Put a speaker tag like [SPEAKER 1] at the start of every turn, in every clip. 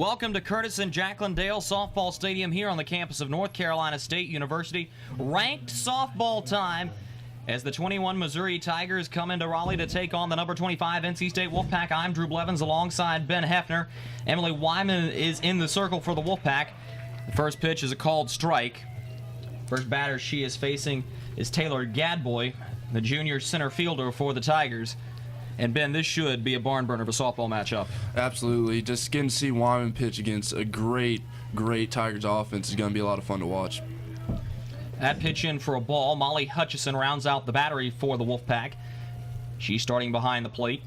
[SPEAKER 1] Welcome to Curtis and Jacqueline Dale Softball Stadium here on the campus of North Carolina State University. Ranked softball time as the 21 Missouri Tigers come into Raleigh to take on the number 25 NC State Wolfpack. I'm Drew Blevins alongside Ben Hefner. Emily Wyman is in the circle for the Wolfpack. The first pitch is a called strike. First batter she is facing is Taylor Gadboy, the junior center fielder for the Tigers. And Ben, this should be a barn burner of a softball matchup.
[SPEAKER 2] Absolutely. Just getting to see Wyman pitch against a great Tigers offense is going to be a lot of fun to watch.
[SPEAKER 1] That pitch in for a ball. Molly Hutchison rounds out the battery for the Wolfpack. She's starting behind the plate.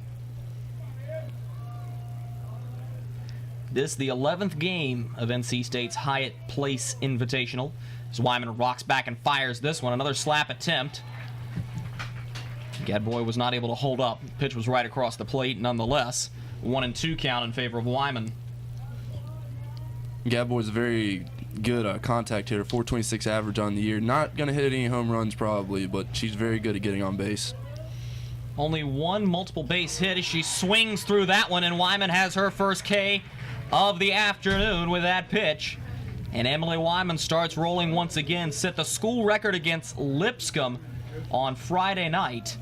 [SPEAKER 1] This the 11th game of NC State's Hyatt Place Invitational. As Wyman rocks back and fires this one. Another slap attempt. Gadboy was not able to hold up. Pitch was right across the plate nonetheless. 1-2 count in favor of Wyman.
[SPEAKER 2] Gadboy's a very good contact hitter, 426 average on the year. Not going to hit any home runs probably, but she's very good at getting on base.
[SPEAKER 1] Only one multiple base hit as she swings through that one, and Wyman has her first K of the afternoon with that pitch. And Emily Wyman starts rolling once again, set the school record against Lipscomb on Friday night.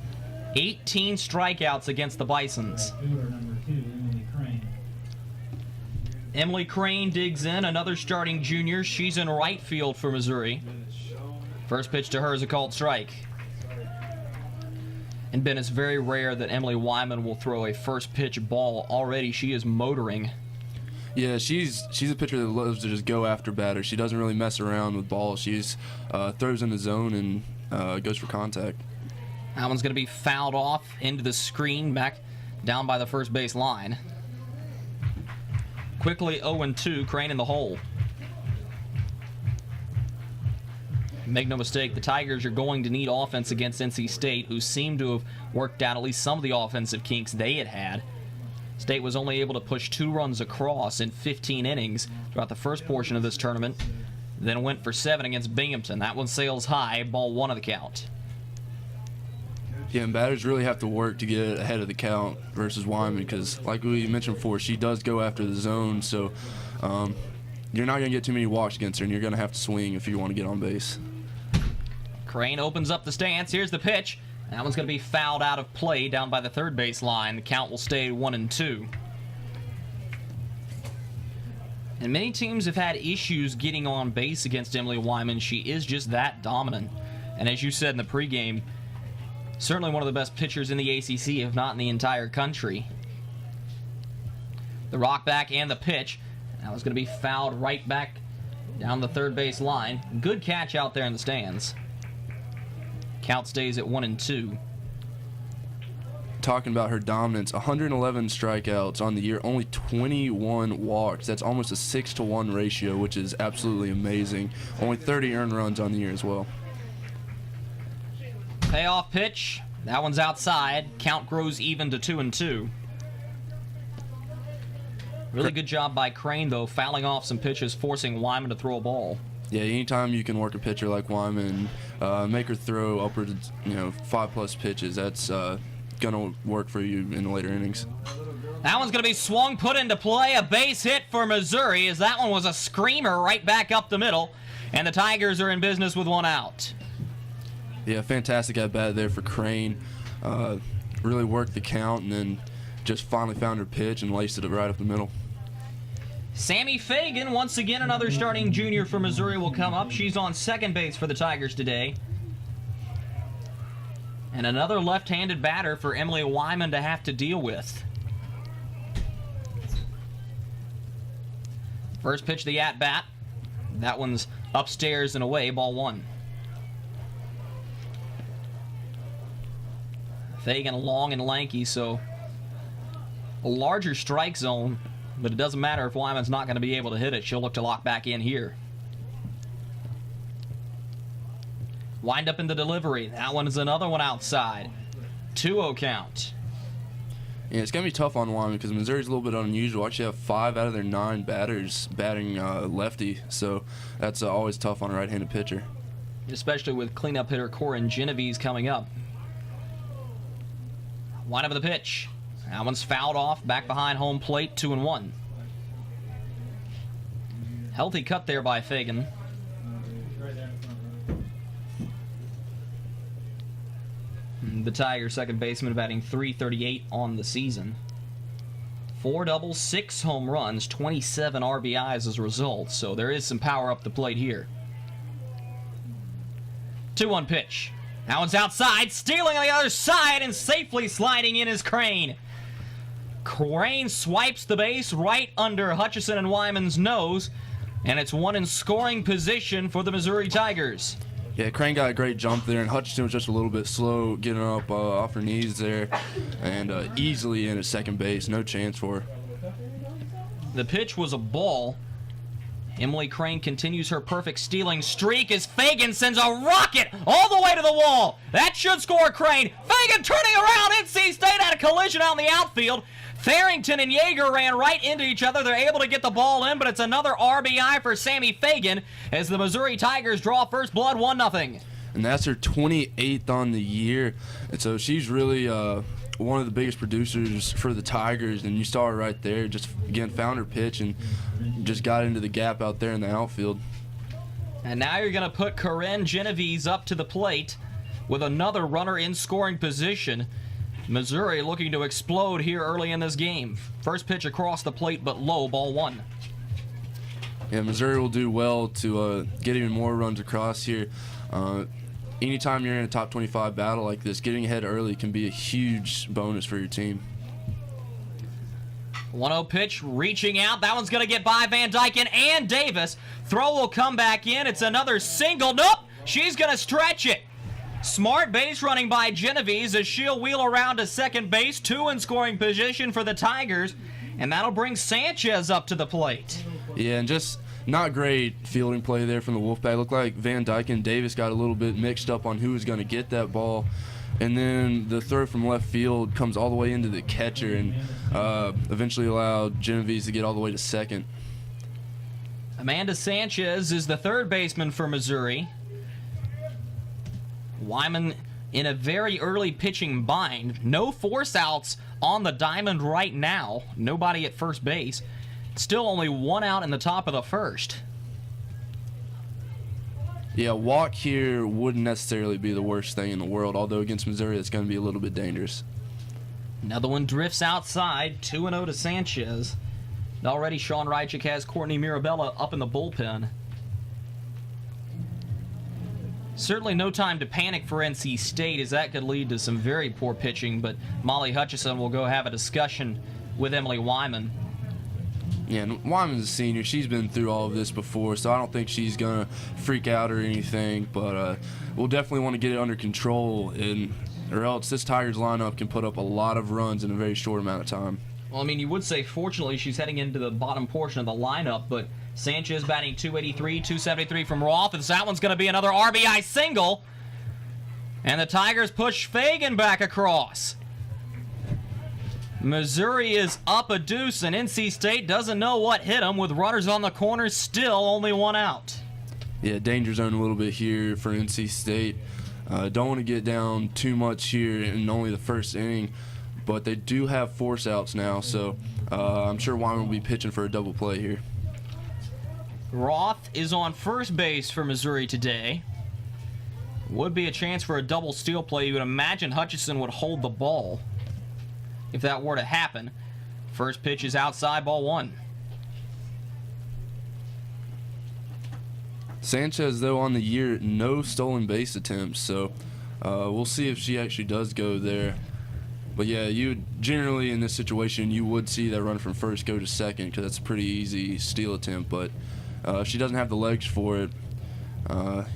[SPEAKER 1] 18 strikeouts against the Bisons. Emily Crane digs in, another starting junior. She's in right field for Missouri. First pitch to her is a called strike. And Ben, it's very rare that Emily Wyman will throw a first pitch ball. Already she is motoring.
[SPEAKER 2] Yeah, she's a pitcher that loves to just go after batters. She doesn't really mess around with balls. She's throws in the zone and goes for contact.
[SPEAKER 1] That one's going to be fouled off into the screen back down by the first base line. Quickly 0-2, Crane in the hole. Make no mistake, the Tigers are going to need offense against NC State, who seem to have worked out at least some of the offensive kinks they had. State was only able to push 2 runs across in 15 innings throughout the first portion of this tournament, then went for 7 against Binghamton. That one sails high, ball 1 of the count.
[SPEAKER 2] Yeah, and batters really have to work to get ahead of the count versus Wyman because, like we mentioned before, she does go after the zone, so you're not going to get too many walks against her, and you're going to have to swing if you want to get on base.
[SPEAKER 1] Crane opens up the stance. Here's the pitch. That one's going to be fouled out of play down by the third base line. The count will stay 1-2. And many teams have had issues getting on base against Emily Wyman. She is just that dominant. And as you said in the pregame, certainly one of the best pitchers in the ACC, if not in the entire country. The rock back and the pitch. That was going to be fouled right back down the third base line. Good catch out there in the stands. Count stays at 1-2.
[SPEAKER 2] Talking about her dominance, 111 strikeouts on the year, only 21 walks. That's almost a 6-to-1 ratio, which is absolutely amazing. Only 30 earned runs on the year as well.
[SPEAKER 1] Payoff pitch. That one's outside. Count grows even to 2-2. Really good job by Crane, though, fouling off some pitches, forcing Wyman to throw a ball.
[SPEAKER 2] Yeah, anytime you can work a pitcher like Wyman, make her throw upwards, 5+ pitches, that's gonna work for you in the later innings.
[SPEAKER 1] That one's gonna be swung, put into play, a base hit for Missouri, as that one was a screamer right back up the middle, and the Tigers are in business with 1 out.
[SPEAKER 2] Yeah, fantastic at bat there for Crane. Really worked the count and then just finally found her pitch and laced it right up the middle.
[SPEAKER 1] Sammy Fagan, once again another starting junior for Missouri, will come up. She's on second base for the Tigers today. And another left-handed batter for Emily Wyman to have to deal with. First pitch, the at-bat. That one's upstairs and away, ball 1. Fagan long and lanky, so a larger strike zone, but it doesn't matter if Wyman's not going to be able to hit it. She'll look to lock back in here. Wind up in the delivery. That one is another one outside. 2-0 count.
[SPEAKER 2] Yeah, it's going to be tough on Wyman because Missouri's a little bit unusual. Actually have 5 out of their 9 batters batting lefty, so that's always tough on a right-handed pitcher.
[SPEAKER 1] Especially with cleanup hitter Corin Genovese coming up. Wind up of the pitch. That one's fouled off, back behind home plate, 2-1. Healthy cut there by Fagan. The Tigers' second baseman batting .338 on the season. 4 doubles, 6 home runs, 27 RBIs as a result, so there is some power up the plate here. 2-1 pitch. That one's outside, stealing on the other side, and safely sliding in is Crane. Crane swipes the base right under Hutchison and Wyman's nose, and it's one in scoring position for the Missouri Tigers.
[SPEAKER 2] Yeah, Crane got a great jump there, and Hutchison was just a little bit slow getting up off her knees there, and easily in at second base. No chance for her.
[SPEAKER 1] The pitch was a ball. Emily Crane continues her perfect stealing streak as Fagan sends a rocket all the way to the wall. That should score Crane. Fagan turning around. NC State had a collision out in the outfield. Farrington and Yeager ran right into each other. They're able to get the ball in, but it's another RBI for Sammy Fagan as the Missouri Tigers draw first blood 1-0.
[SPEAKER 2] And that's her 28th on the year. And so she's really one of the biggest producers for the Tigers. And you saw her right there. Just, again, found her pitch and just got into the gap out there in the outfield.
[SPEAKER 1] And now you're going to put Corinne Genovese up to the plate with another runner in scoring position. Missouri looking to explode here early in this game. First pitch across the plate, but low, ball 1.
[SPEAKER 2] Yeah, Missouri will do well to get even more runs across here. Anytime you're in a top 25 battle like this, getting ahead early can be a huge bonus for your team.
[SPEAKER 1] 1-0 pitch, reaching out. That one's going to get by Van Dyken and Davis. Throw will come back in. It's another single. Nope, she's going to stretch it. Smart base running by Genovese as she'll wheel around to second base. 2 in scoring position for the Tigers, and that'll bring Sanchez up to the plate.
[SPEAKER 2] Yeah, and just not great fielding play there from the Wolfpack. Looked like Van Dyken and Davis got a little bit mixed up on who was going to get that ball. And then the throw from left field comes all the way into the catcher and eventually allowed Genovese to get all the way to second.
[SPEAKER 1] Amanda Sanchez is the third baseman for Missouri. Wyman in a very early pitching bind. No force outs on the diamond right now. Nobody at first base. Still only 1 out in the top of the first.
[SPEAKER 2] Yeah, walk here wouldn't necessarily be the worst thing in the world, although against Missouri it's going to be a little bit dangerous.
[SPEAKER 1] Another one drifts outside. 2-0 to Sanchez. And already Sean Rychik has Courtney Mirabella up in the bullpen. Certainly no time to panic for NC State, as that could lead to some very poor pitching, but Molly Hutchison will go have a discussion with Emily Wyman.
[SPEAKER 2] Yeah, and Wyman's a senior. She's been through all of this before, so I don't think she's going to freak out or anything, but we'll definitely want to get it under control, or else this Tigers lineup can put up a lot of runs in a very short amount of time.
[SPEAKER 1] Well, I mean, you would say fortunately she's heading into the bottom portion of the lineup, but Sanchez batting .283, .273 from Roth, and that one's going to be another RBI single. And the Tigers push Fagan back across. Missouri is up a deuce, and NC State doesn't know what hit them with runners on the corners, still only 1 out.
[SPEAKER 2] Yeah, danger zone a little bit here for NC State. Don't want to get down too much here in only the first inning, but they do have force outs now, so I'm sure Wyman will be pitching for a double play here.
[SPEAKER 1] Roth is on first base for Missouri today. Would be a chance for a double steal play. You would imagine Hutchison would hold the ball if that were to happen. First pitch is outside, ball 1.
[SPEAKER 2] Sanchez, though, on the year, no stolen base attempts, so we'll see if she actually does go there. But yeah, you generally in this situation, you would see that run from first go to second because that's a pretty easy steal attempt, but if she doesn't have the legs for it,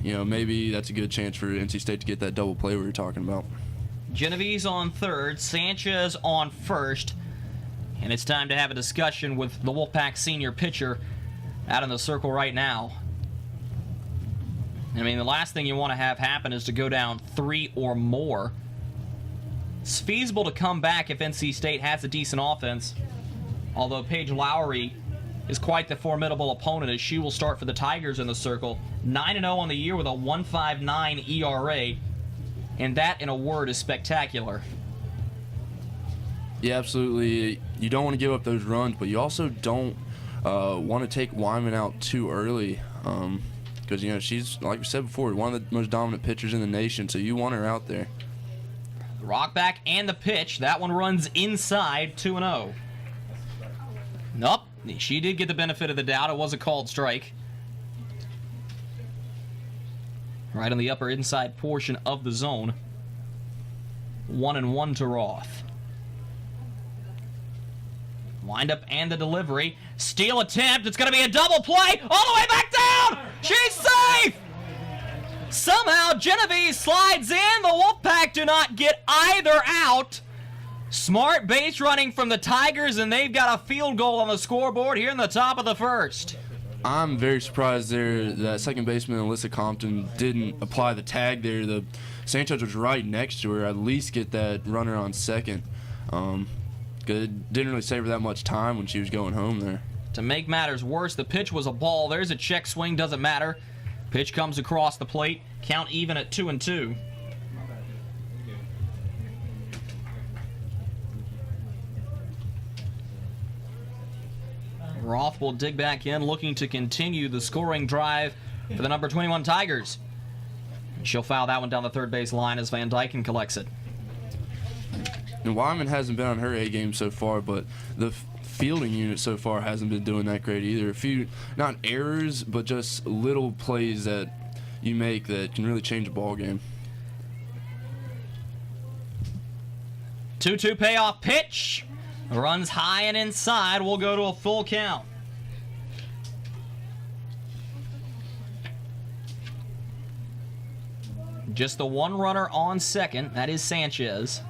[SPEAKER 2] maybe that's a good chance for NC State to get that double play we were talking about.
[SPEAKER 1] Genovese on third, Sanchez on first, and it's time to have a discussion with the Wolfpack senior pitcher out in the circle right now. I mean, the last thing you want to have happen is to go down 3 or more. It's feasible to come back if NC State has a decent offense, although Paige Lowry is quite the formidable opponent as she will start for the Tigers in the circle. 9-0 on the year with a 1.59 ERA. And that, in a word, is spectacular.
[SPEAKER 2] Yeah, absolutely. You don't want to give up those runs, but you also don't want to take Wyman out too early. Because, you know, she's, like we said before, one of the most dominant pitchers in the nation, so you want her out there.
[SPEAKER 1] The rock back and the pitch. That one runs inside, 2-0. Nope. She did get the benefit of the doubt. It was a called strike. Right on the upper inside portion of the zone. 1-1 to Roth. Windup and the delivery. Steal attempt. It's going to be a double play. All the way back down. She's safe. Somehow Genevieve slides in. The Wolfpack do not get either out. Smart base running from the Tigers, and they've got a field goal on the scoreboard here in the top of the first.
[SPEAKER 2] I'm very surprised there that second baseman Alyssa Compton didn't apply the tag there. The Sanchez was right next to her. At least get that runner on second. Good. Didn't really save her that much time when she was going home there.
[SPEAKER 1] To make matters worse, the pitch was a ball. There's a check swing. Doesn't matter. Pitch comes across the plate. Count even at 2-2. Roth will dig back in, looking to continue the scoring drive for the number 21 Tigers. She'll foul that one down the third base line as Van Dyken collects it.
[SPEAKER 2] And Wyman hasn't been on her A game so far, but the fielding unit so far hasn't been doing that great either. A few, not errors, but just little plays that you make that can really change a ball game.
[SPEAKER 1] 2-2 payoff pitch. Runs high and inside. We'll go to a full count. Just the one runner on second. That is Sanchez.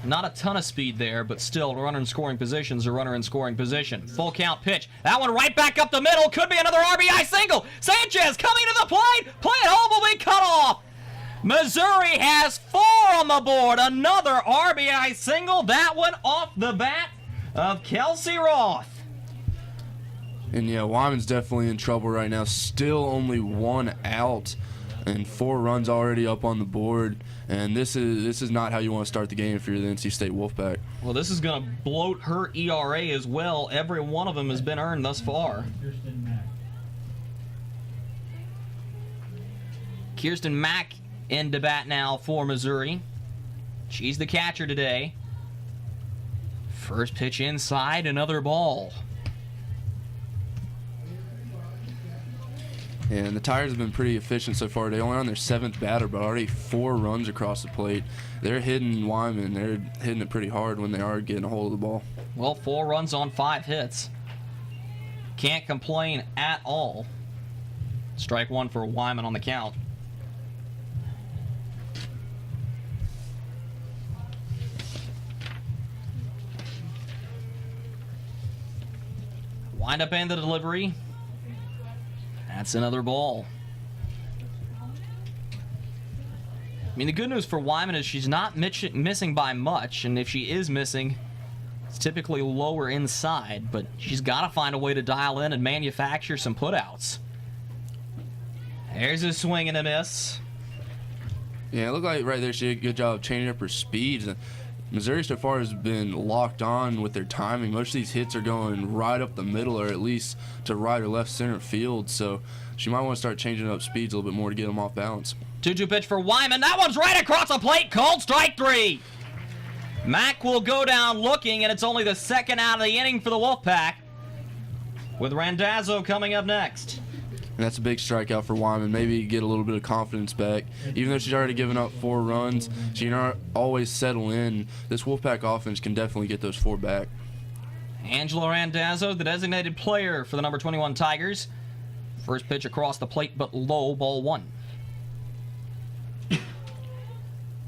[SPEAKER 1] Not a ton of speed there, but still, runner in scoring position is a runner in scoring position. Full count pitch. That one right back up the middle. Could be another RBI single. Sanchez coming to the plate. Play it home will be cut off. Missouri has 4 on the board. Another RBI single. That one off the bat of Kelsey Roth.
[SPEAKER 2] And yeah, Wyman's definitely in trouble right now. Still only 1 out and 4 runs already up on the board. And this is not how you want to start the game if you're the NC State Wolfpack.
[SPEAKER 1] Well, this is going to bloat her ERA as well. Every one of them has been earned thus far. Kirsten Mack into bat now for Missouri. She's the catcher today. First pitch inside, another ball.
[SPEAKER 2] And the Tigers have been pretty efficient so far. They only on their 7th batter, but already 4 runs across the plate. They're hitting Wyman. They're hitting it pretty hard when they are getting a hold of the ball.
[SPEAKER 1] Well, 4 runs on 5 hits. Can't complain at all. Strike 1 for Wyman on the count. Wind up and the delivery. That's another ball. I mean, the good news for Wyman is she's not missing by much, and if she is missing, it's typically lower inside, but she's got to find a way to dial in and manufacture some putouts. There's a swing and a miss.
[SPEAKER 2] Yeah, it looked like right there she did a good job of changing up her speeds. Missouri so far has been locked on with their timing. Most of these hits are going right up the middle or at least to right or left center field, so she might want to start changing up speeds a little bit more to get them off balance.
[SPEAKER 1] 2-2 pitch for Wyman. That one's right across the plate. Called strike 3. Mack will go down looking, and it's only the second out of the inning for the Wolfpack, with Randazzo coming up next.
[SPEAKER 2] And that's a big strikeout for Wyman. Maybe get a little bit of confidence back. Even though she's already given up 4 runs, she can always settle in. This Wolfpack offense can definitely get those 4 back.
[SPEAKER 1] Angela Randazzo, the designated player for the number 21 Tigers. First pitch across the plate, but low, ball 1.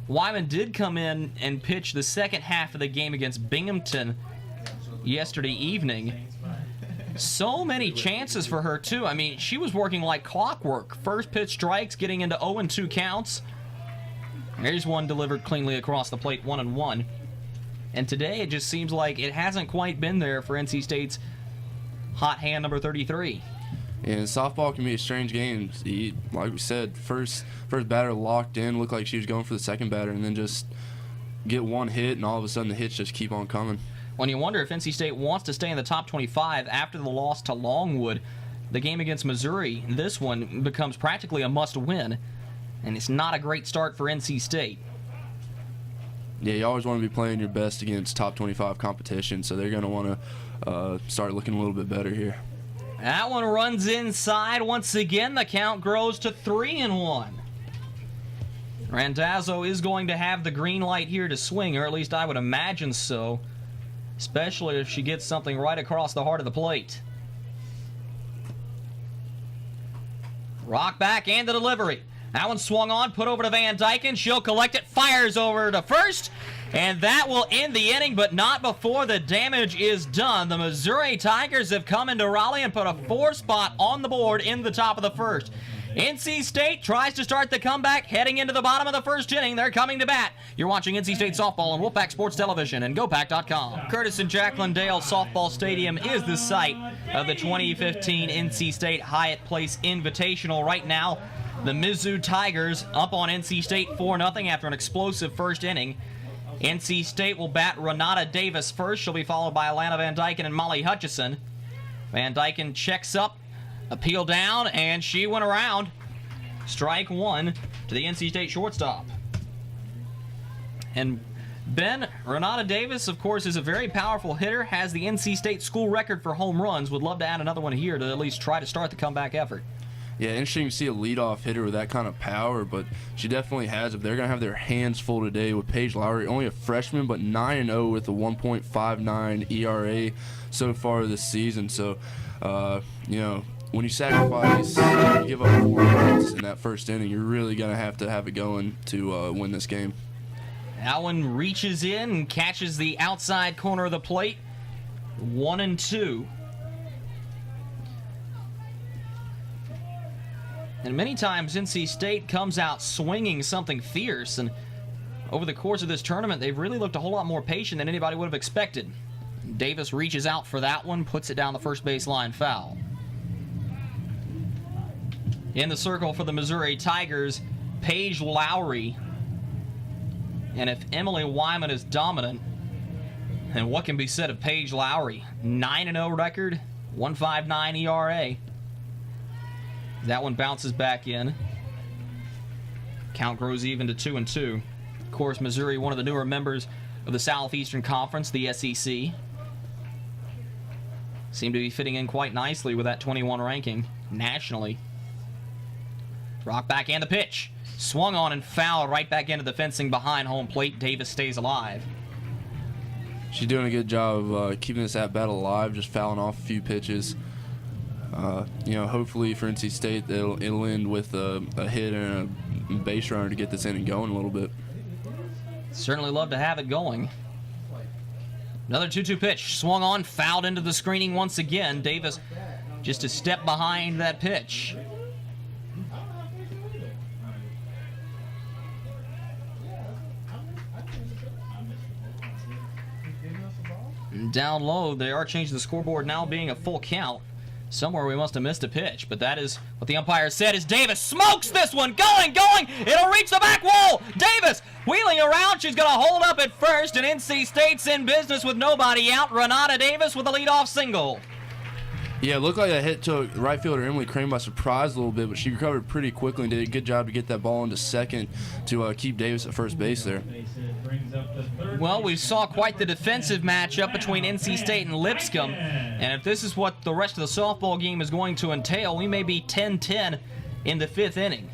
[SPEAKER 1] Wyman did come in and pitch the second half of the game against Binghamton yesterday evening. So many chances for her, too. I mean, she was working like clockwork. First pitch strikes, getting into 0-2 counts. There's one delivered cleanly across the plate, 1-1. And today, it just seems like it hasn't quite been there for NC State's hot hand number 33.
[SPEAKER 2] And softball can be a strange game. Like we said, first batter locked in, looked like she was going for the second batter, and then just get one hit, and all of a sudden the hits just keep on coming.
[SPEAKER 1] when you wonder if NC State wants to stay in the top 25 after the loss to Longwood. The game against Missouri, this one becomes practically a must-win, and it's not a great start for NC State.
[SPEAKER 2] Yeah, you always want to be playing your best against top 25 competition, so they're going to want to start looking a little bit better here.
[SPEAKER 1] That one runs inside. Once again, the count grows to 3-1. Randazzo is going to have the green light here to swing, or at least I would imagine so, especially if she gets something right across the heart of the plate. Rock back and the delivery. That one swung on, put over to Van Dyken. She'll collect it, fires over to first, and that will end the inning, but not before the damage is done. The Missouri Tigers have come into Raleigh and put a 4 spot on the board in the top of the first. NC State tries to start the comeback heading into the bottom of the first inning. They're coming to bat. You're watching NC State softball on Wolfpack Sports Television and GoPack.com. Curtis and Jacqueline Dale Softball Stadium is the site of the 2015 NC State Hyatt Place Invitational. Right now, the Mizzou Tigers up on NC State 4-0 after an explosive first inning. NC State will bat Renata Davis first. She'll be followed by Alana Van Dyken and Molly Hutchison. Van Dyken checks up, appeal down, and she went around. Strike one to the NC State shortstop. And Ben, Renata Davis, of course, is a very powerful hitter, has the NC State school record for home runs. Would love to add another one here to at least try to start the comeback effort.
[SPEAKER 2] Yeah, interesting to see a leadoff hitter with that kind of power, but she definitely has it. They're going to have their hands full today with Paige Lowry, only a freshman, but 9-0 with a 1.59 ERA so far this season. So, you know, when you sacrifice, you give up 4 runs in that first inning, you're really going to have it going to win this game.
[SPEAKER 1] That one reaches in and catches the outside corner of the plate. 1-2. And many times NC State comes out swinging something fierce, and over the course of this tournament, they've really looked a whole lot more patient than anybody would have expected. Davis reaches out for that one, puts it down the first baseline foul. In the circle for the Missouri Tigers, Paige Lowry. And if Emily Wyman is dominant, then what can be said of Paige Lowry? 9-0 record, 1.59 ERA. That one bounces back in. Count grows even to 2-2. Of course, Missouri, one of the newer members of the Southeastern Conference, the SEC. Seem to be fitting in quite nicely with that 21 ranking nationally. Rock back and the pitch. Swung on and fouled right back into the fencing behind home plate. Davis stays alive.
[SPEAKER 2] She's doing a good job of keeping this at-bat alive, just fouling off a few pitches. You know, hopefully for NC State, it'll end with a hit and a base runner to get this inning going a little bit.
[SPEAKER 1] Certainly love to have it going. Another 2-2 pitch. Swung on, fouled into the screening once again. Davis just a step behind that pitch. Down low, they are changing the scoreboard now, being a full count. Somewhere we must have missed a pitch, but that is what the umpire said as Davis smokes this one. Going! It'll reach the back wall! Davis wheeling around. She's going to hold up at first, and NC State's in business with nobody out. Renata Davis with a leadoff single.
[SPEAKER 2] Yeah, it looked like that hit took right fielder Emily Crane by surprise a little bit, but she recovered pretty quickly and did a good job to get that ball into second to keep Davis at first base there.
[SPEAKER 1] Well, we saw quite the defensive matchup between NC State and Lipscomb, and if this is what the rest of the softball game is going to entail, we may be 10-10 in the 5th inning.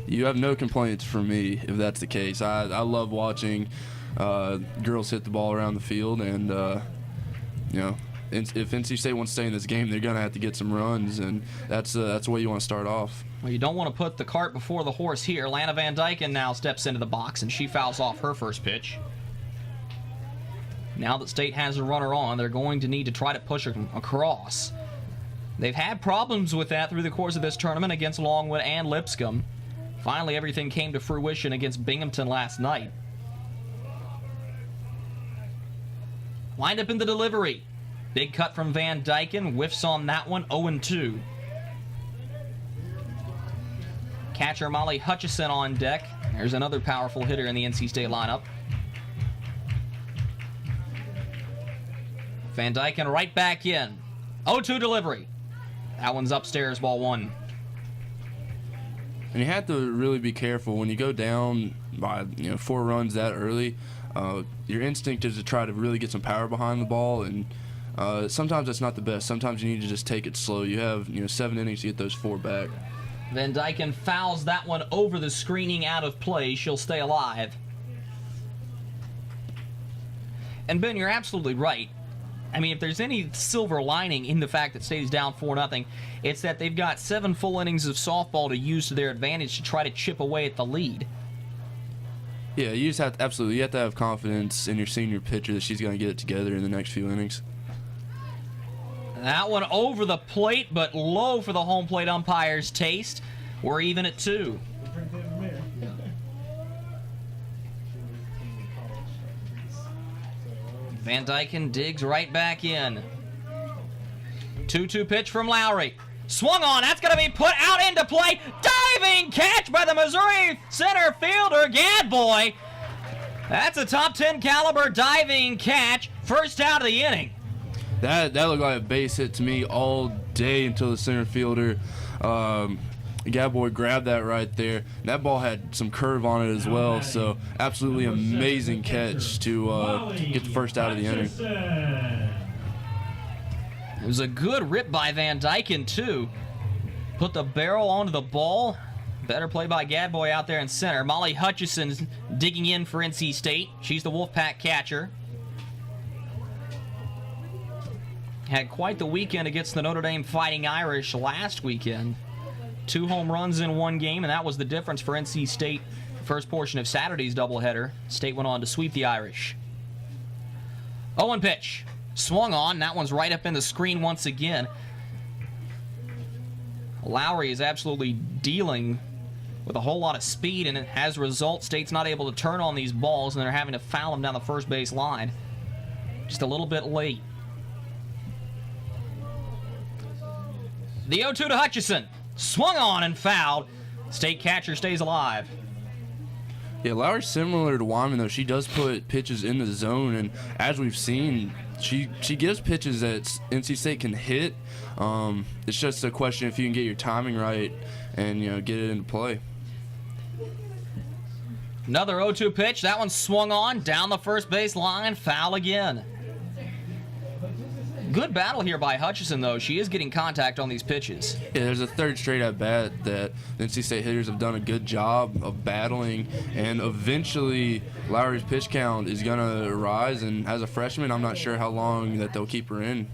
[SPEAKER 2] You have no complaints from me if that's the case. I love watching girls hit the ball around the field, and you know, if NC State wants to stay in this game, they're going to have to get some runs, and that's the way you want to start off.
[SPEAKER 1] Well, you don't want to put the cart before the horse here. Lana Van Dyken now steps into the box, and she fouls off her first pitch. Now that State has a runner on, they're going to need to try to push them across. They've had problems with that through the course of this tournament against Longwood and Lipscomb. Finally, everything came to fruition against Binghamton last night. Wind up in the delivery. Big cut from Van Dyken. Whiffs on that one, 0-2. Catcher Molly Hutchison on deck. There's another powerful hitter in the NC State lineup. Van Dyken right back in. 0-2 delivery. That one's upstairs, ball one.
[SPEAKER 2] And you have to really be careful when you go down by 4 runs that early. Your instinct is to try to really get some power behind the ball, and sometimes that's not the best. Sometimes you need to just take it slow. You have 7 innings to get those 4 back.
[SPEAKER 1] Van Dyken fouls that one over the screening, out of play. She'll stay alive. And Ben, you're absolutely right. I mean, if there's any silver lining in the fact that State is down 4-0, it's that they've got 7 full innings of softball to use to their advantage to try to chip away at the lead.
[SPEAKER 2] Yeah, you just have to, absolutely. You have to have confidence in your senior pitcher that she's going to get it together in the next few innings.
[SPEAKER 1] That one over the plate, but low for the home plate umpire's taste. We're even at 2. Van Dyken digs right back in. 2-2 pitch from Lowry. Swung on. That's going to be put out into play. Diving catch by the Missouri center fielder, Gadboy. That's a top 10 caliber diving catch. First out of the inning.
[SPEAKER 2] That looked like a base hit to me all day until the center fielder, Gadboy, grabbed that right there. That ball had some curve on it as well, so absolutely amazing catch to get the first out of the inning.
[SPEAKER 1] It was a good rip by Van Dyken, too. Put the barrel onto the ball. Better play by Gadboy out there in center. Molly Hutchison's digging in for NC State. She's the Wolfpack catcher. Had quite the weekend against the Notre Dame Fighting Irish last weekend. 2 home runs in 1 game, and that was the difference for NC State. First portion of Saturday's doubleheader. State went on to sweep the Irish. 0-1 pitch. Swung on. That one's right up in the screen once again. Lowry is absolutely dealing with a whole lot of speed, and as a result, State's not able to turn on these balls, and they're having to foul them down the first base line. Just a little bit late. The 0-2 to Hutchison. Swung on and fouled. State catcher stays alive.
[SPEAKER 2] Yeah, Lowry's similar to Wyman, though. She does put pitches in the zone, and as we've seen, she gives pitches that NC State can hit. It's just a question if you can get your timing right and get it into play.
[SPEAKER 1] Another 0-2 pitch. That one swung on down the first base line. Foul again. Good battle here by Hutchison, though. She is getting contact on these pitches.
[SPEAKER 2] Yeah, there's a third straight at bat that the NC State hitters have done a good job of battling, and eventually Lowry's pitch count is going to rise, and as a freshman, I'm not sure how long that they'll keep her in.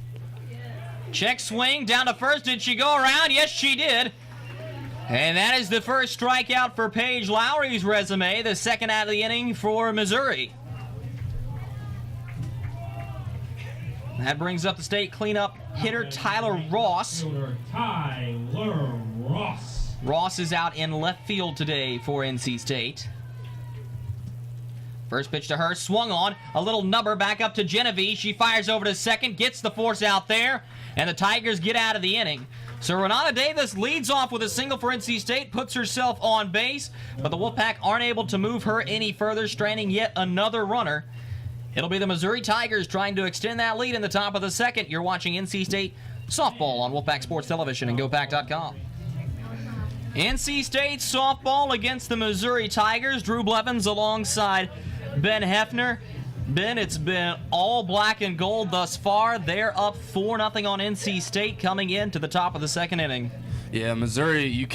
[SPEAKER 1] Check swing down to first. Did she go around? Yes, she did. And that is the first strikeout for Paige Lowry's resume, the second out of the inning for Missouri. That brings up the state cleanup hitter, Tyler Ross. Ross is out in left field today for NC State. First pitch to her, swung on. A little nubber back up to Genevieve. She fires over to second, gets the force out there, and the Tigers get out of the inning. So Renata Davis leads off with a single for NC State, puts herself on base, but the Wolfpack aren't able to move her any further, stranding yet another runner. It'll be the Missouri Tigers trying to extend that lead in the top of the second. You're watching NC State softball on Wolfpack Sports Television and GoPack.com. NC State softball against the Missouri Tigers. Drew Blevins alongside Ben Hefner. Ben, it's been all black and gold thus far. They're up 4-0 on NC State coming into the top of the second inning.
[SPEAKER 2] Yeah, Missouri,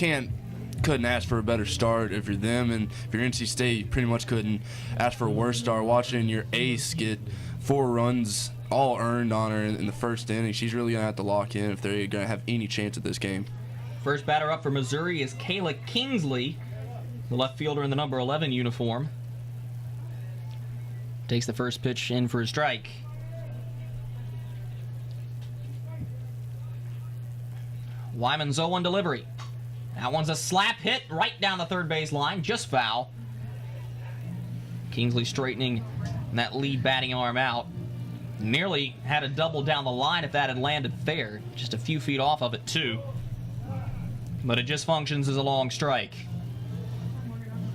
[SPEAKER 2] couldn't ask for a better start if you're them, and if you're NC State, you pretty much couldn't ask for a worse start. Watching your ace get 4 runs all earned on her in the first inning, she's really going to have to lock in if they're going to have any chance at this game.
[SPEAKER 1] First batter up for Missouri is Kayla Kingsley, the left fielder in the number 11 uniform. Takes the first pitch in for a strike. Wyman's 0-1 delivery. That one's a slap hit right down the third base line, just foul. Kingsley straightening that lead batting arm out. Nearly had a double down the line if that had landed fair. Just a few feet off of it, too. But it just functions as a long strike.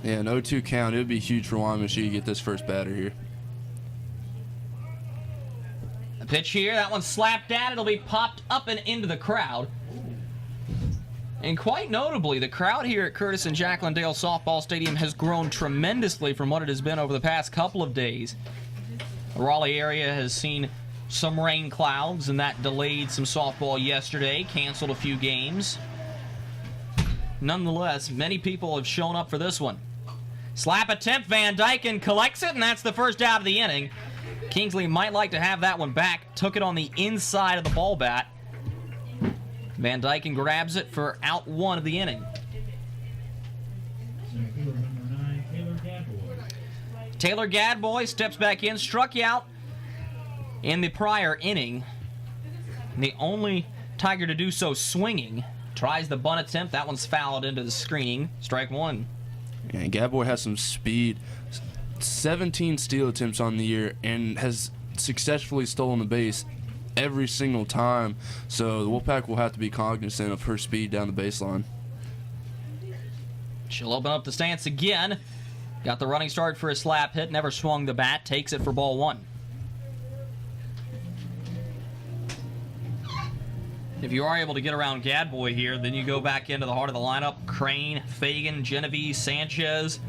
[SPEAKER 2] Yeah, an 0-2 count. It would be huge for Wyman if she could get this first batter here.
[SPEAKER 1] pitch here, that one's slapped at. It'll be popped up and into the crowd. And quite notably, the crowd here at Curtis and Jacqueline Dale Softball Stadium has grown tremendously from what it has been over the past couple of days. The Raleigh area has seen some rain clouds, and that delayed some softball yesterday, canceled a few games. Nonetheless, many people have shown up for this one. Slap attempt, Van Dyken collects it, and that's the first out of the inning. Kingsley might like to have that one back. Took it on the inside of the ball bat. Van Dyken grabs it for out one of the inning. Taylor Gadboy steps back in, struck you out in the prior inning. The only Tiger to do so swinging. Tries the bunt attempt. That one's fouled into the screening. Strike one.
[SPEAKER 2] And Gadboy has some speed. 17 steal attempts on the year and has successfully stolen the base every single time. So the Wolfpack will have to be cognizant of her speed down the baseline.
[SPEAKER 1] She'll open up the stance again. Got the running start for a slap hit. Never swung the bat. Takes it for ball one. If you are able to get around Gadboy here, then you go back into the heart of the lineup. Crane, Fagan, Genevieve, Sanchez.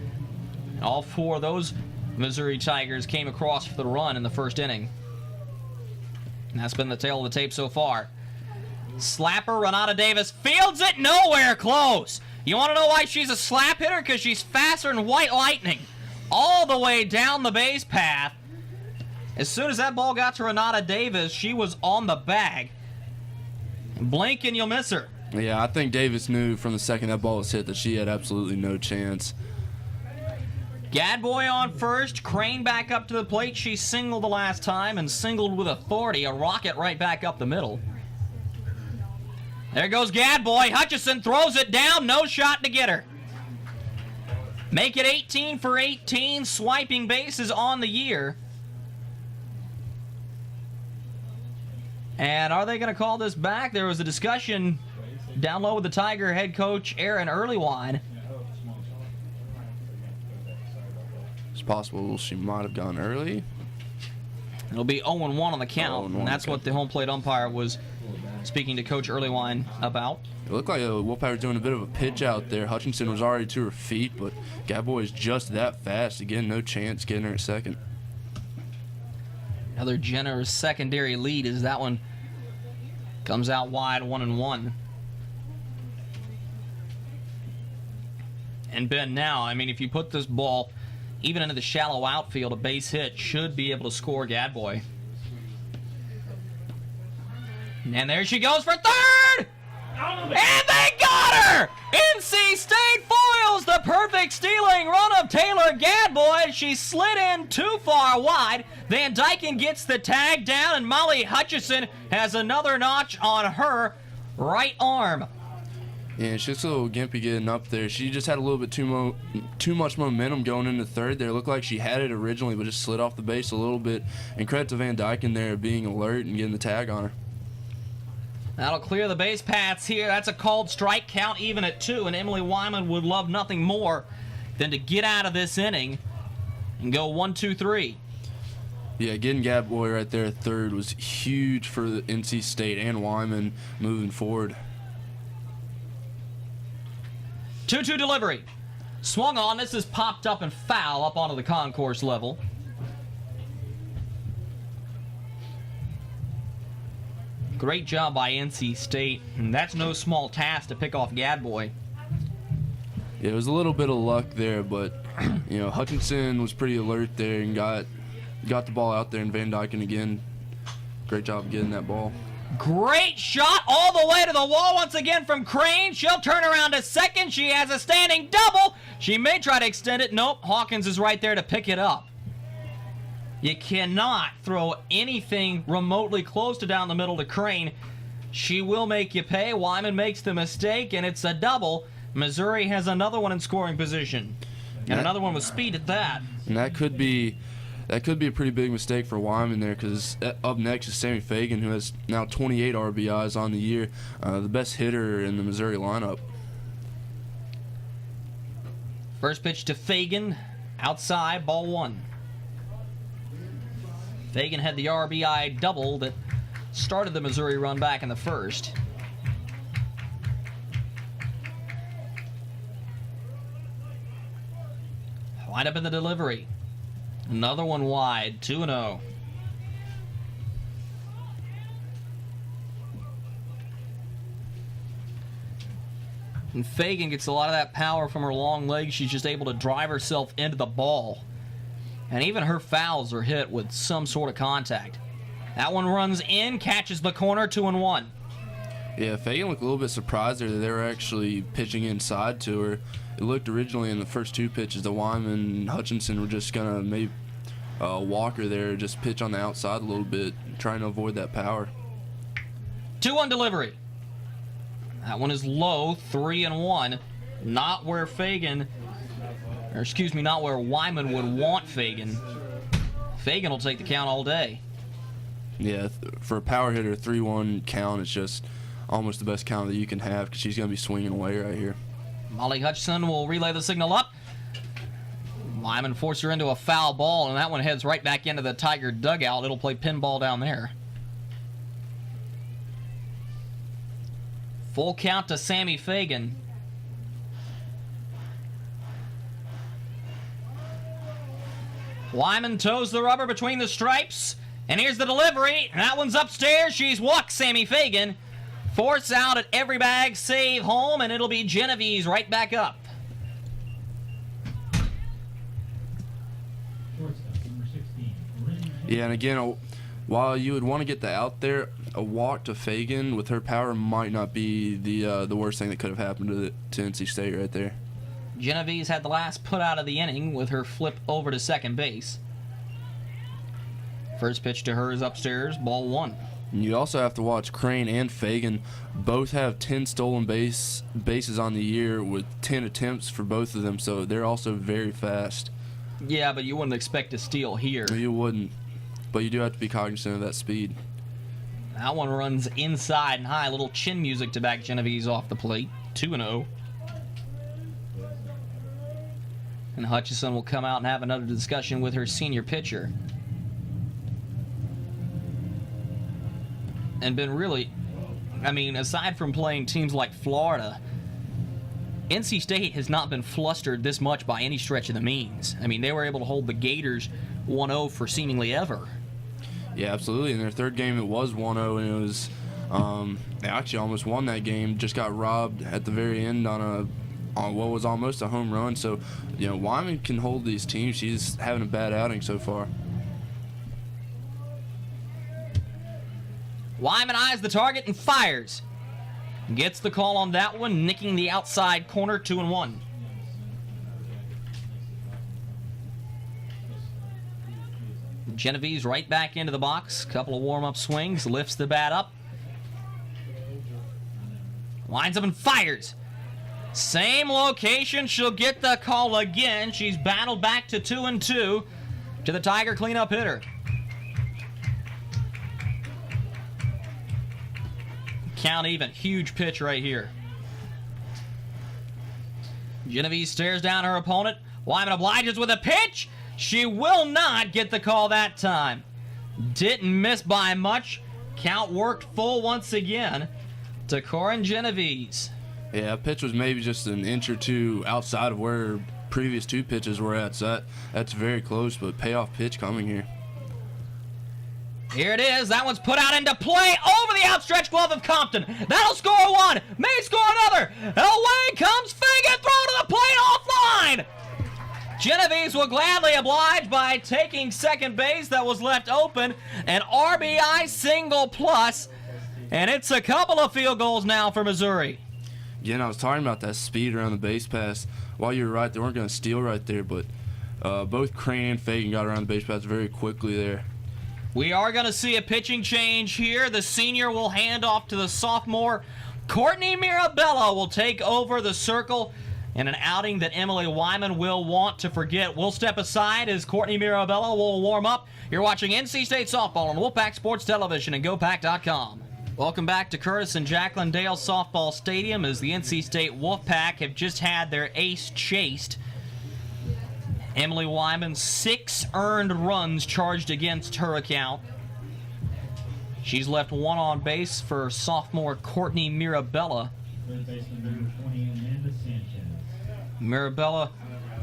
[SPEAKER 1] All four of those Missouri Tigers came across for the run in the first inning. And that's been the tale of the tape so far. Slapper, Renata Davis fields it nowhere close. You want to know why she's a slap hitter? Because she's faster than White Lightning. All the way down the base path. As soon as that ball got to Renata Davis, she was on the bag. Blink and you'll miss her.
[SPEAKER 2] Yeah, I think Davis knew from the second that ball was hit that she had absolutely no chance.
[SPEAKER 1] Gadboy on first. Crane back up to the plate. She singled the last time and singled with authority. A rocket right back up the middle. There goes Gadboy. Hutchison throws it down. No shot to get her. Make it 18 for 18. Swiping bases on the year. And are they going to call this back? There was a discussion down low with the Tiger head coach Aaron Earlywine.
[SPEAKER 2] It's possible she might have gone early.
[SPEAKER 1] It'll be 0-1 on the count, and that's what the home plate umpire was speaking to Coach Earlywine about.
[SPEAKER 2] It looked like Wolfpack was doing a bit of a pitch out there. Hutchinson was already to her feet, but Gadboy is just that fast. Again, no chance getting her at second.
[SPEAKER 1] Another generous secondary lead as that one comes out wide, 1-1. And Ben, now, I mean, if you put this ball even into the shallow outfield, a base hit should be able to score Gadboy. And there she goes for third! And they got her! NC State foils the perfect stealing run of Taylor Gadboy. She slid in too far wide. Van Dyken gets the tag down, and Molly Hutchison has another notch on her right arm.
[SPEAKER 2] Yeah, she looks a little gimpy getting up there. She just had a little bit too much momentum going into third there. It looked like she had it originally, but just slid off the base a little bit. And credit to Van Dyken there being alert and getting the tag on her.
[SPEAKER 1] That'll clear the base paths here. That's a called strike count even at 2, and Emily Wyman would love nothing more than to get out of this inning and go 1-2-3.
[SPEAKER 2] Yeah, getting Gadboy right there at third was huge for the NC State and Wyman moving forward.
[SPEAKER 1] 2-2 delivery. Swung on. This is popped up and foul up onto the concourse level. Great job by NC State, and that's no small task to pick off Gadboy.
[SPEAKER 2] Yeah, it was a little bit of luck there, but you know, Hutchinson was pretty alert there and got the ball out there, and Van Dyken again, great job of getting that ball.
[SPEAKER 1] Great shot all the way to the wall once again from Crane. She'll turn around to second. She has a standing double. She may try to extend it. Nope, Hawkins is right there to pick it up. You cannot throw anything remotely close to down the middle to Crane. She will make you pay. Wyman makes the mistake, and it's a double. Missouri has another one in scoring position, and another one with speed at that.
[SPEAKER 2] And that could be a pretty big mistake for Wyman there, because up next is Sammy Fagan, who has now 28 RBIs on the year, the best hitter in the Missouri lineup.
[SPEAKER 1] First pitch to Fagan, outside, ball 1. Fagan had the RBI double that started the Missouri run back in the first. Wind up in the delivery. Another one wide, 2-0. And Fagan gets a lot of that power from her long legs. She's just able to drive herself into the ball. And even her fouls are hit with some sort of contact. That one runs in, catches the corner, 2-1.
[SPEAKER 2] Yeah, Fagan looked a little bit surprised there that they were actually pitching inside to her. It looked originally in the first two pitches that Wyman and Hutchinson were just going to maybe walk her there, just pitch on the outside a little bit, trying to avoid that power.
[SPEAKER 1] 2-1 delivery. That one is low, 3-1. Not where Fagan, or excuse me, not where Wyman would want Fagan. Fagan will take the count all day.
[SPEAKER 2] Yeah, for a power hitter, 3-1 count is just almost the best count that you can have because she's going to be swinging away right here.
[SPEAKER 1] Molly Hutchinson will relay the signal up. Wyman forced her into a foul ball, and that one heads right back into the Tiger dugout. It'll play pinball down there. Full count to Sammy Fagan. Wyman toes the rubber between the stripes. And here's the delivery. That one's upstairs. She's walked Sammy Fagan. Force out at every bag, save home, and it'll be Genevieve's right back up.
[SPEAKER 2] Yeah, and again, while you would want to get the out there, a walk to Fagan with her power might not be the worst thing that could have happened to NC State right there.
[SPEAKER 1] Genevieve's had the last put out of the inning with her flip over to second base. First pitch to her is upstairs, ball one.
[SPEAKER 2] And you also have to watch Crane and Fagan. Both have 10 stolen bases on the year with 10 attempts for both of them, so they're also very fast.
[SPEAKER 1] Yeah, but you wouldn't expect a steal here.
[SPEAKER 2] You wouldn't, but you do have to be cognizant of that speed.
[SPEAKER 1] That one runs inside and high. A little chin music to back Genevieve's off the plate. 2-0. And Hutchison will come out and have another discussion with her senior pitcher. And been really, I mean, aside from playing teams like Florida, NC State has not been flustered this much by any stretch of the means. I mean, they were able to hold the Gators 1-0 for seemingly ever.
[SPEAKER 2] Yeah, absolutely. In their third game, it was 1-0, and it was they actually almost won that game. Just got robbed at the very end on what was almost a home run. So, you know, Wyman can hold these teams. She's having a bad outing so far.
[SPEAKER 1] Wyman eyes the target and fires. Gets the call on that one, nicking the outside corner, 2-1. Genevieve's right back into the box. Couple of warm-up swings, lifts the bat up. Lines up and fires. Same location, she'll get the call again. She's battled back to 2-2 to the Tiger cleanup hitter. Count even. Huge pitch right here. Genevieve stares down her opponent. Wyman obliges with a pitch. She will not get the call that time. Didn't miss by much. Count worked full once again to Corin Genevieve's.
[SPEAKER 2] Yeah, that pitch was maybe just an inch or two outside of where previous two pitches were at. So that's very close, but payoff pitch coming here.
[SPEAKER 1] Here it is. That one's put out into play over the outstretched glove of Compton. That'll score one. May score another. And away comes Fagan. Throw to the plate offline. Genevieve's will gladly oblige by taking second base that was left open. An RBI single plus. And it's a couple of field goals now for Missouri.
[SPEAKER 2] Again, I was talking about that speed around the base pass. While you were right, they weren't going to steal right there, but both Crane and Fagan got around the base pass very quickly there.
[SPEAKER 1] We are going to see a pitching change here. The senior will hand off to the sophomore. Courtney Mirabella will take over the circle in an outing that Emily Wyman will want to forget. We'll step aside as Courtney Mirabella will warm up. You're watching NC State Softball on Wolfpack Sports Television and GoPack.com. Welcome back to Curtis and Jacqueline Dale Softball Stadium as the NC State Wolfpack have just had their ace chased. Emily Wyman, 6 earned runs charged against her account. She's left 1 on base for sophomore Courtney Mirabella. Mirabella,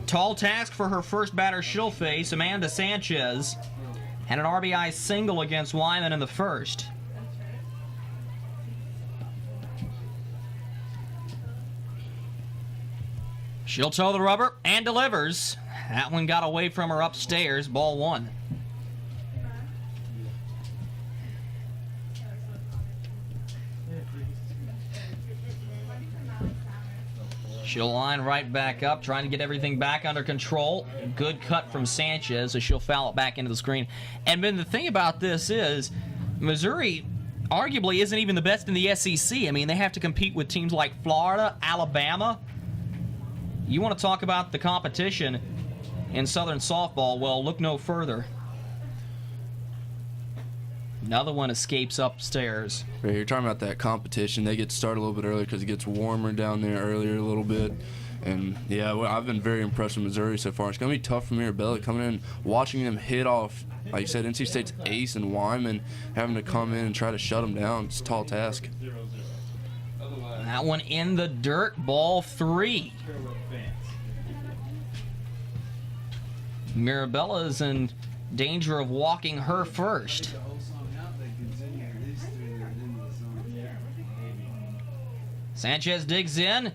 [SPEAKER 1] tall task for her first batter she'll face. Amanda Sanchez had an RBI single against Wyman in the first. She'll toe the rubber and delivers. That one got away from her upstairs, ball 1. She'll line right back up, trying to get everything back under control. Good cut from Sanchez, so she'll foul it back into the screen. And then the thing about this is, Missouri arguably isn't even the best in the SEC. I mean, they have to compete with teams like Florida, Alabama. You want to talk about the competition in Southern softball? Well, look no further. Another one escapes upstairs.
[SPEAKER 2] Right, you're talking about that competition. They get started a little bit earlier because it gets warmer down there earlier a little bit. And, yeah, well, I've been very impressed with Missouri so far. It's going to be tough for Mirabella coming in, watching them hit off, like you said, NC State's ace and Wyman, having to come in and try to shut them down. It's a tall task.
[SPEAKER 1] That one in the dirt, ball 3. Mirabella is in danger of walking her first. Sanchez digs in,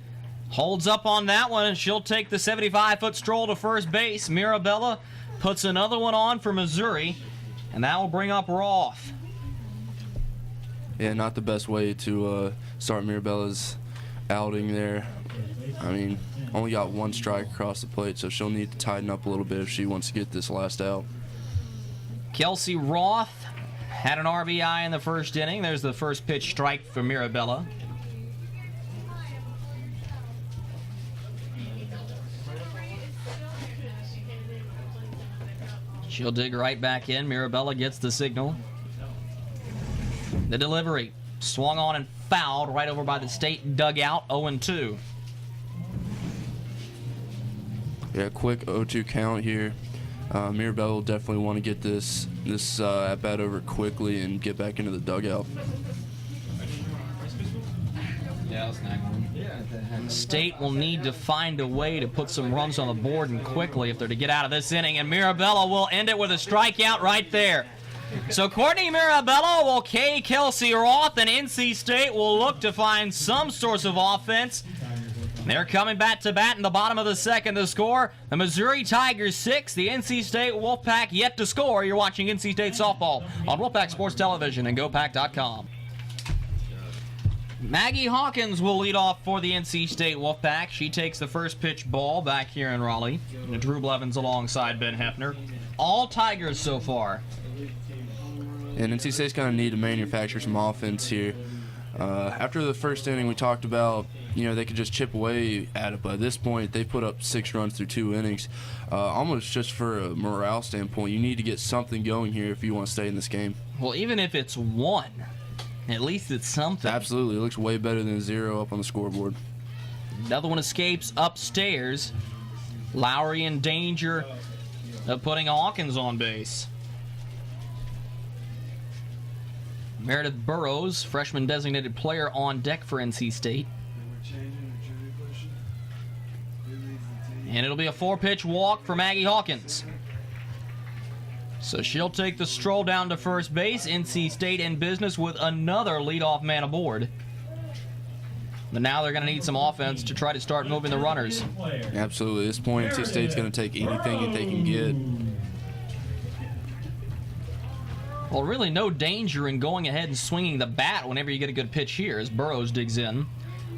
[SPEAKER 1] holds up on that one, and she'll take the 75-foot stroll to first base. Mirabella puts another one on for Missouri, and that will bring up Roth.
[SPEAKER 2] Yeah, not the best way to start Mirabella's outing there. I mean, only got 1 strike across the plate, so she'll need to tighten up a little bit if she wants to get this last out.
[SPEAKER 1] Kelsey Roth had an RBI in the first inning. There's the first pitch strike for Mirabella. She'll dig right back in. Mirabella gets the signal. The delivery swung on and fouled right over by the state dugout, 0-2.
[SPEAKER 2] Yeah, quick 0-2 count here. Mirabella will definitely want to get this at-bat over quickly and get back into the dugout.
[SPEAKER 1] State will need to find a way to put some runs on the board and quickly if they're to get out of this inning, and Mirabella will end it with a strikeout right there. So Courtney Mirabella will K Kelsey Roth, and NC State will look to find some source of offense. They're coming bat to bat in the bottom of the second to score. The Missouri Tigers 6, the NC State Wolfpack yet to score. You're watching NC State softball on Wolfpack Sports Television and GoPack.com. Maggie Hawkins will lead off for the NC State Wolfpack. She takes the first pitch ball back here in Raleigh. Drew Blevins alongside Ben Hefner. All Tigers so far.
[SPEAKER 2] And NC State's going to need to manufacture some offense here. After the first inning, we talked about, they could just chip away at it, but at this point, they put up 6 runs through 2 innings. Almost just for a morale standpoint, you need to get something going here if you want to stay in this game.
[SPEAKER 1] Well, even if it's 1, at least it's something.
[SPEAKER 2] Absolutely. It looks way better than a 0 up on the scoreboard.
[SPEAKER 1] Another one escapes upstairs. Lowry in danger of putting Hawkins on base. Meredith Burrows, freshman designated player, on deck for NC State. And it'll be a 4-pitch walk for Maggie Hawkins. So she'll take the stroll down to first base. NC State in business with another leadoff man aboard. But now they're going to need some offense to try to start moving the runners.
[SPEAKER 2] Absolutely. At this point, NC State's going to take anything that they can get.
[SPEAKER 1] Well, really no danger in going ahead and swinging the bat whenever you get a good pitch here as Burrows digs in.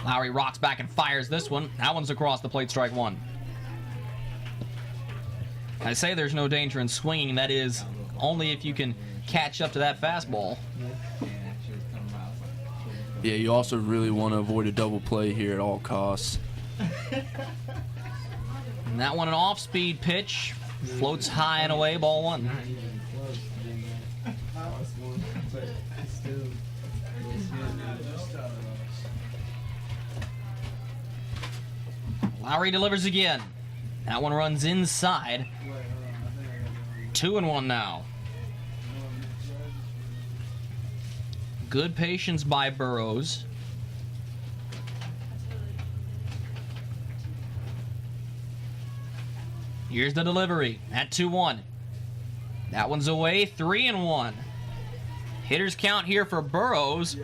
[SPEAKER 1] Lowry rocks back and fires this one. That one's across the plate, strike 1. I say there's no danger in swinging. That is only if you can catch up to that fastball.
[SPEAKER 2] Yeah, you also really want to avoid a double play here at all costs.
[SPEAKER 1] And that one, an off-speed pitch, floats high and away, ball 1. Lowry delivers again. That one runs inside. 2-1 now. Good patience by Burrows. Here's the delivery at 2-1. That one's away, 3-1. Hitters count here for Burrows.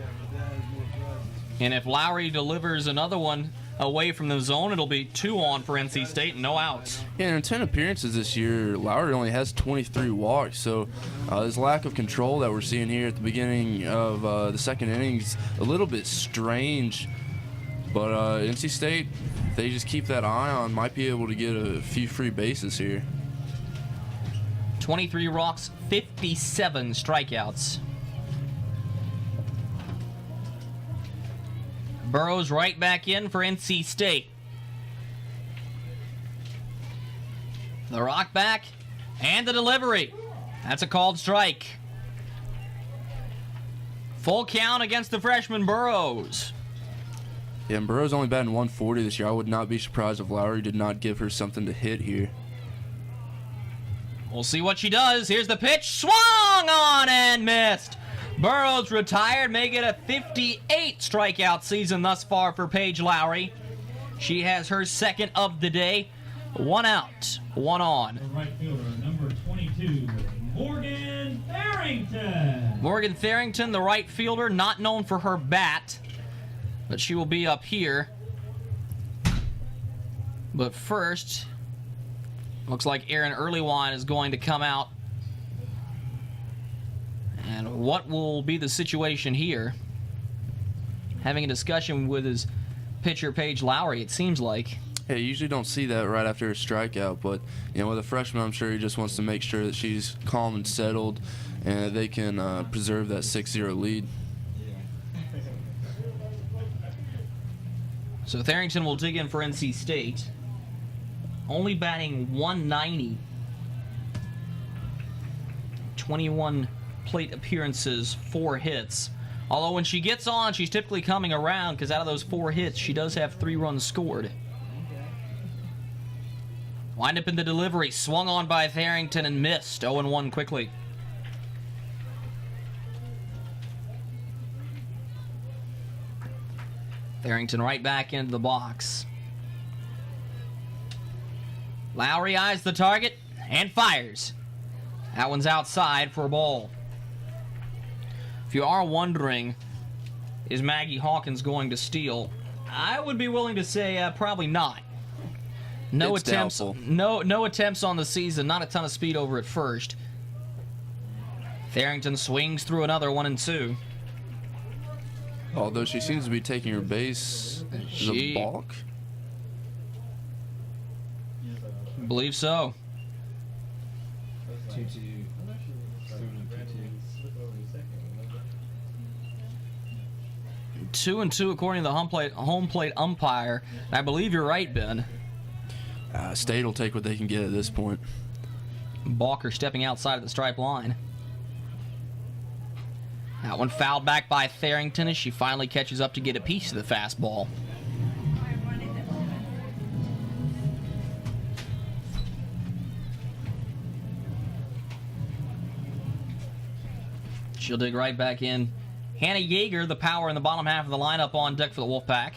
[SPEAKER 1] And if Lowry delivers another one away from the zone, it'll be 2-on for NC State and no outs.
[SPEAKER 2] Yeah, in 10 appearances this year, Lowry only has 23 walks. So this lack of control that we're seeing here at the beginning of the second inning is a little bit strange. But NC State, if they just keep that eye on, might be able to get a few free bases here.
[SPEAKER 1] 23 walks, 57 strikeouts. Burrows right back in for NC State. The rock back and the delivery. That's a called strike. Full count against the freshman Burrows.
[SPEAKER 2] Yeah, and Burrows only batting 140 this year. I would not be surprised if Lowry did not give her something to hit here.
[SPEAKER 1] We'll see what she does. Here's the pitch. Swung on and missed. Burrows retired, make it a 58 strikeout season thus far for Paige Lowry. She has her second of the day. 1 out, 1 on.
[SPEAKER 3] Right fielder, number 22, Morgan Tharrington.
[SPEAKER 1] Morgan Tharrington, the right fielder, not known for her bat, but she will be up here. But first, looks like Aaron Earlywine is going to come out. And what will be the situation here? Having a discussion with his pitcher, Paige Lowry, it seems like.
[SPEAKER 2] Yeah, you usually don't see that right after a strikeout, but with a freshman, I'm sure he just wants to make sure that she's calm and settled and that they can preserve that 6-0 lead.
[SPEAKER 1] So Tharrington will dig in for NC State. Only batting 190. 21 plate appearances, 4 hits. Although when she gets on, she's typically coming around because out of those 4 hits, she does have 3 runs scored. Wind up in the delivery, swung on by Tharrington and missed. 0-1 quickly. Tharrington right back into the box. Lowry eyes the target and fires. That one's outside for a ball. If you are wondering, is Maggie Hawkins going to steal? I would be willing to say probably not. No
[SPEAKER 2] It's
[SPEAKER 1] attempts.
[SPEAKER 2] doubtful.
[SPEAKER 1] No attempts on the season. Not a ton of speed over at first. Tharrington swings through another 1-2.
[SPEAKER 2] Although she seems to be taking her base as a balk.
[SPEAKER 1] Believe so. 2-2 according to the home plate umpire. And I believe you're right, Ben.
[SPEAKER 2] State will take what they can get at this point.
[SPEAKER 1] Balker stepping outside of the stripe line. That one fouled back by Tharrington as she finally catches up to get a piece of the fastball. She'll dig right back in. Hannah Yeager, the power in the bottom half of the lineup, on deck for the Wolfpack.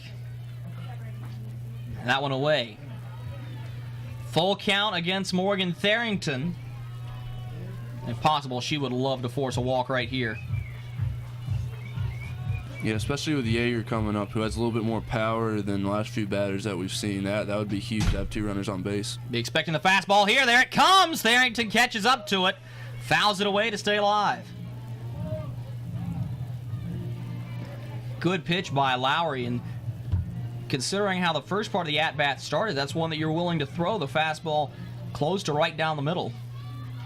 [SPEAKER 1] And that one away. Full count against Morgan Tharrington. If possible, she would love to force a walk right here.
[SPEAKER 2] Yeah, especially with Yeager coming up, who has a little bit more power than the last few batters that we've seen. That would be huge to have 2 runners on base.
[SPEAKER 1] Be expecting the fastball here. There it comes. Tharrington catches up to it. Fouls it away to stay alive. Good pitch by Lowry, and considering how the first part of the at-bat started, that's one that you're willing to throw the fastball close to right down the middle.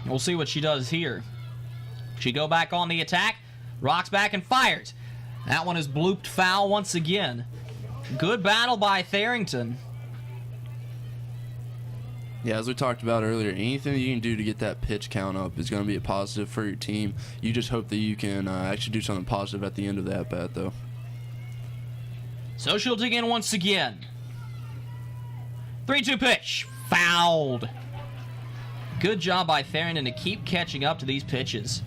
[SPEAKER 1] We'll see what she does here. She go back on the attack, rocks back and fires. That one is blooped foul once again. Good battle by Tharrington.
[SPEAKER 2] Yeah, as we talked about earlier, anything that you can do to get that pitch count up is going to be a positive for your team. You just hope that you can actually do something positive at the end of the at-bat, though.
[SPEAKER 1] So she'll dig in once again. 3-2 pitch. Fouled. Good job by Farrington to keep catching up to these pitches.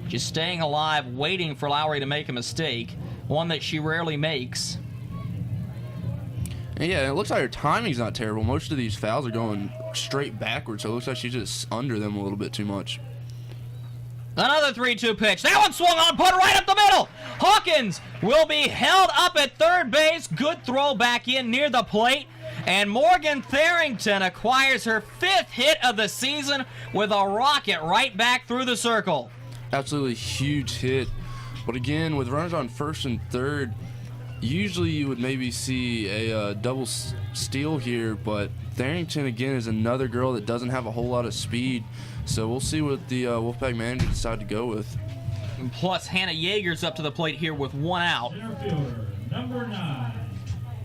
[SPEAKER 1] Just staying alive, waiting for Lowry to make a mistake, one that she rarely makes.
[SPEAKER 2] And yeah, it looks like her timing's not terrible. Most of these fouls are going straight backwards, so it looks like she's just under them a little bit too much.
[SPEAKER 1] Another 3-2 pitch. That one swung on, put right up the middle. Hawkins will be held up at third base. Good throw back in near the plate. And Morgan Tharrington acquires her 5th hit of the season with a rocket right back through the circle.
[SPEAKER 2] Absolutely huge hit. But again, with runners on first and third, usually you would maybe see a double steal here, but Tharrington again is another girl that doesn't have a whole lot of speed. So we'll see what the Wolfpack manager decide to go with.
[SPEAKER 1] And plus, Hannah Yeager's up to the plate here with 1 out.
[SPEAKER 3] Center fielder, number 9,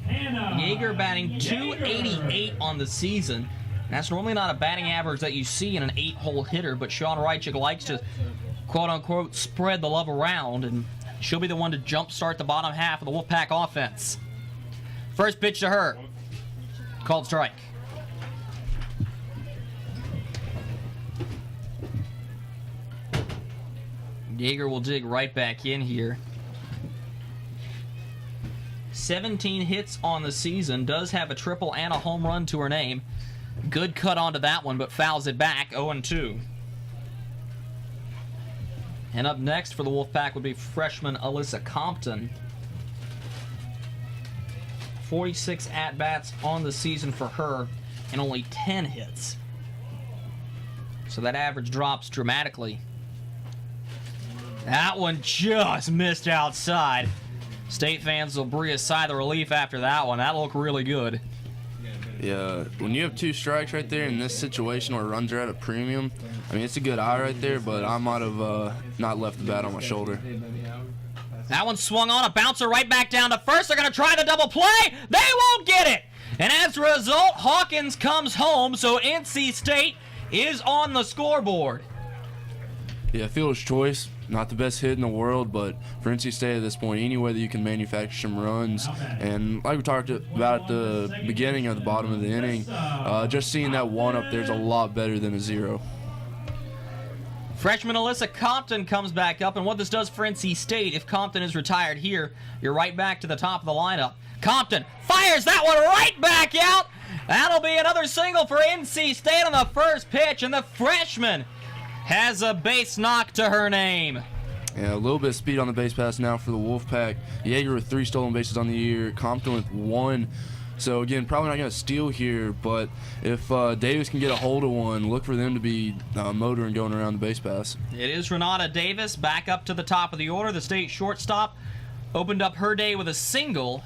[SPEAKER 3] Hannah
[SPEAKER 1] Yeager batting .288 on the season. That's normally not a batting average that you see in an 8-hole hitter, but Sean Reichik likes to, quote-unquote, spread the love around, and she'll be the one to jumpstart the bottom half of the Wolfpack offense. First pitch to her. Called strike. Yeager will dig right back in here. 17 hits on the season, does have a triple and a home run to her name. Good cut onto that one, but fouls it back, 0-2. And up next for the Wolfpack would be freshman Alyssa Compton. 46 at-bats on the season for her and only 10 hits. So that average drops dramatically. That one just missed outside. State fans will breathe a sigh of relief after that one. That looked really good.
[SPEAKER 2] Yeah, when you have 2 strikes right there in this situation where runs are at a premium, I mean, it's a good eye right there, but I might have not left the bat on my shoulder.
[SPEAKER 1] That one swung on, a bouncer right back down to first. They're going to try the double play. They won't get it. And as a result, Hawkins comes home, so NC State is on the scoreboard.
[SPEAKER 2] Yeah, fielder's choice. Not the best hit in the world, but for NC State at this point, any way that you can manufacture some runs, and like we talked about at the beginning of the bottom of the inning, just seeing that 1 up there is a lot better than a 0.
[SPEAKER 1] Freshman Alyssa Compton comes back up, and what this does for NC State, if Compton is retired here, you're right back to the top of the lineup. Compton fires that one right back out. That'll be another single for NC State on the first pitch, and the freshman has a base knock to her name.
[SPEAKER 2] Yeah, a little bit of speed on the base pass now for the Wolfpack. Yeager with 3 stolen bases on the year, Compton with 1. So again, probably not going to steal here, but if Davis can get a hold of one, look for them to be motoring going around the base pass.
[SPEAKER 1] It is Renata Davis back up to the top of the order. The state shortstop opened up her day with a single,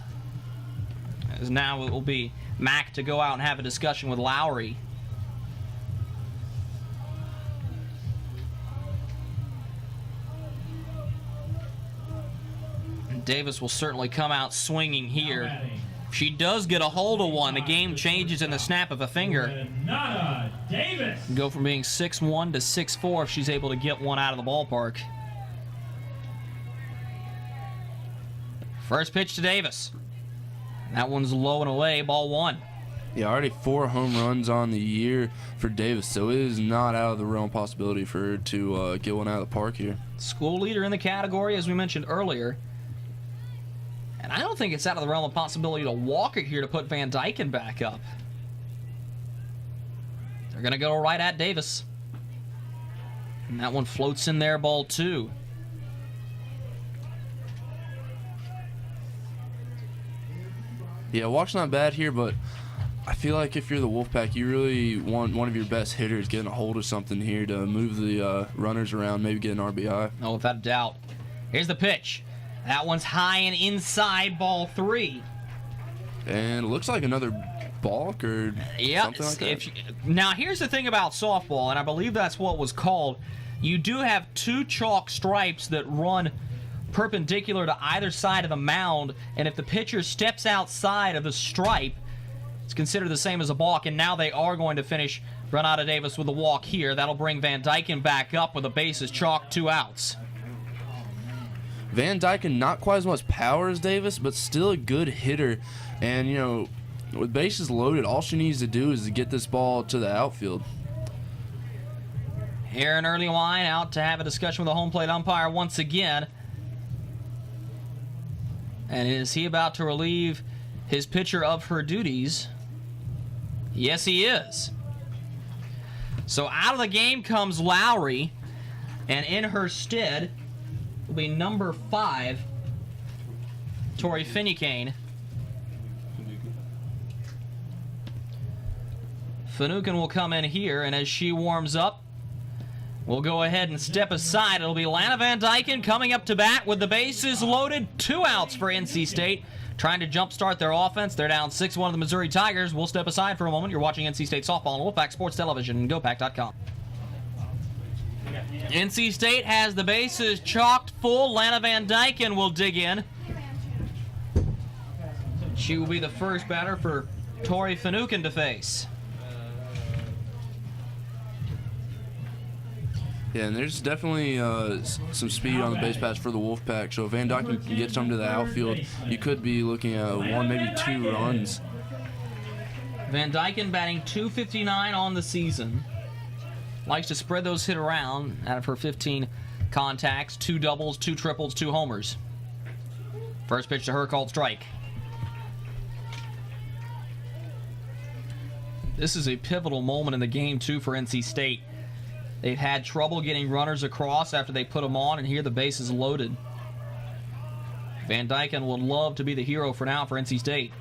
[SPEAKER 1] as now it will be Mack to go out and have a discussion with Lowry. Davis will certainly come out swinging here. If she does get a hold of one, the game changes in the snap of a finger.
[SPEAKER 3] Renata Davis.
[SPEAKER 1] Go from being 6'1" to 6'4" if she's able to get one out of the ballpark. First pitch to Davis. That one's low and away, ball 1.
[SPEAKER 2] Yeah, already 4 home runs on the year for Davis, so it is not out of the realm possibility for her to get one out of the park here.
[SPEAKER 1] School leader in the category, as we mentioned earlier. And I don't think it's out of the realm of possibility to walk it here to put Van Dyken back up. They're going to go right at Davis. And that one floats in there, ball 2.
[SPEAKER 2] Yeah, walk's not bad here, but I feel like if you're the Wolfpack, you really want one of your best hitters getting a hold of something here to move the runners around, maybe get an RBI.
[SPEAKER 1] No, without a doubt. Here's the pitch. That one's high and inside, ball 3.
[SPEAKER 2] And it looks like another balk or something like that.
[SPEAKER 1] Now, here's the thing about softball, and I believe that's what was called. You do have 2 chalk stripes that run perpendicular to either side of the mound, and if the pitcher steps outside of the stripe, it's considered the same as a balk, and now they are going to finish Renata Davis with a walk here. That'll bring Van Dyken back up with the bases chalk, 2 outs.
[SPEAKER 2] Van Dyken not quite as much power as Davis, but still a good hitter. And, you know, with bases loaded, all she needs to do is to get this ball to the outfield.
[SPEAKER 1] Aaron Earlywine out to have a discussion with the home plate umpire once again. And is he about to relieve his pitcher of her duties? Yes, he is. So out of the game comes Lowry, and in her stead will be number 5, Tori Finucane. Finucane will come in here, and as she warms up, we'll go ahead and step aside. It'll be Lana Van Dyken coming up to bat with the bases loaded. 2 outs for NC State, trying to jumpstart their offense. They're down 6-1 to the Missouri Tigers. We'll step aside for a moment. You're watching NC State softball on Wolfpack Sports Television and GoPack.com. NC State has the bases chalked full. Lana Van Dyken will dig in. She will be the first batter for Tori Finucane to face.
[SPEAKER 2] Yeah, and there's definitely some speed on the base pass for the Wolfpack. So if Van Dyken can get some to the outfield, you could be looking at 1, maybe 2 runs.
[SPEAKER 1] Van Dyken batting .259 on the season. Likes to spread those hit around. Out of her 15 contacts, 2 doubles, 2 triples, 2 homers. First pitch to her called strike. This is a pivotal moment in the game, too, for NC State. They've had trouble getting runners across after they put them on, and here the base is loaded. Van Dyken would love to be the hero for now for NC State.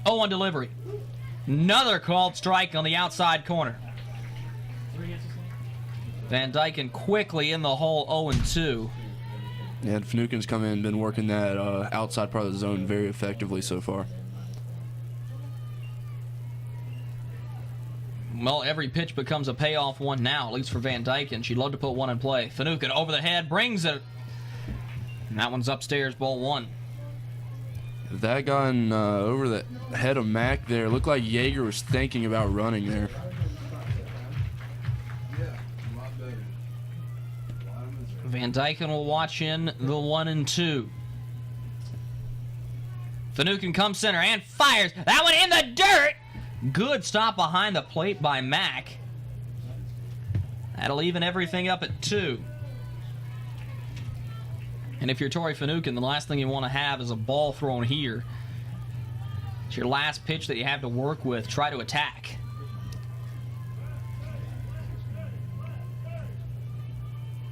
[SPEAKER 1] 0-1 delivery. Another called strike on the outside corner. Van Dyken quickly in the hole, 0-2.
[SPEAKER 2] Yeah, and Finucane's come in and been working that outside part of the zone very effectively so far.
[SPEAKER 1] Well, every pitch becomes a payoff one now, at least for Van Dyken. She'd love to put one in play. Finucane over the head, brings it. And that one's upstairs, ball 1.
[SPEAKER 2] If that gone over the head of Mack there, looked like Yeager was thinking about running there.
[SPEAKER 1] Van Dyken will watch in the 1-2. Finucane comes center and fires. That one in the dirt! Good stop behind the plate by Mack. That'll even everything up at 2. And if you're Tori Finucane, the last thing you want to have is a ball thrown here. It's your last pitch that you have to work with. Try to attack.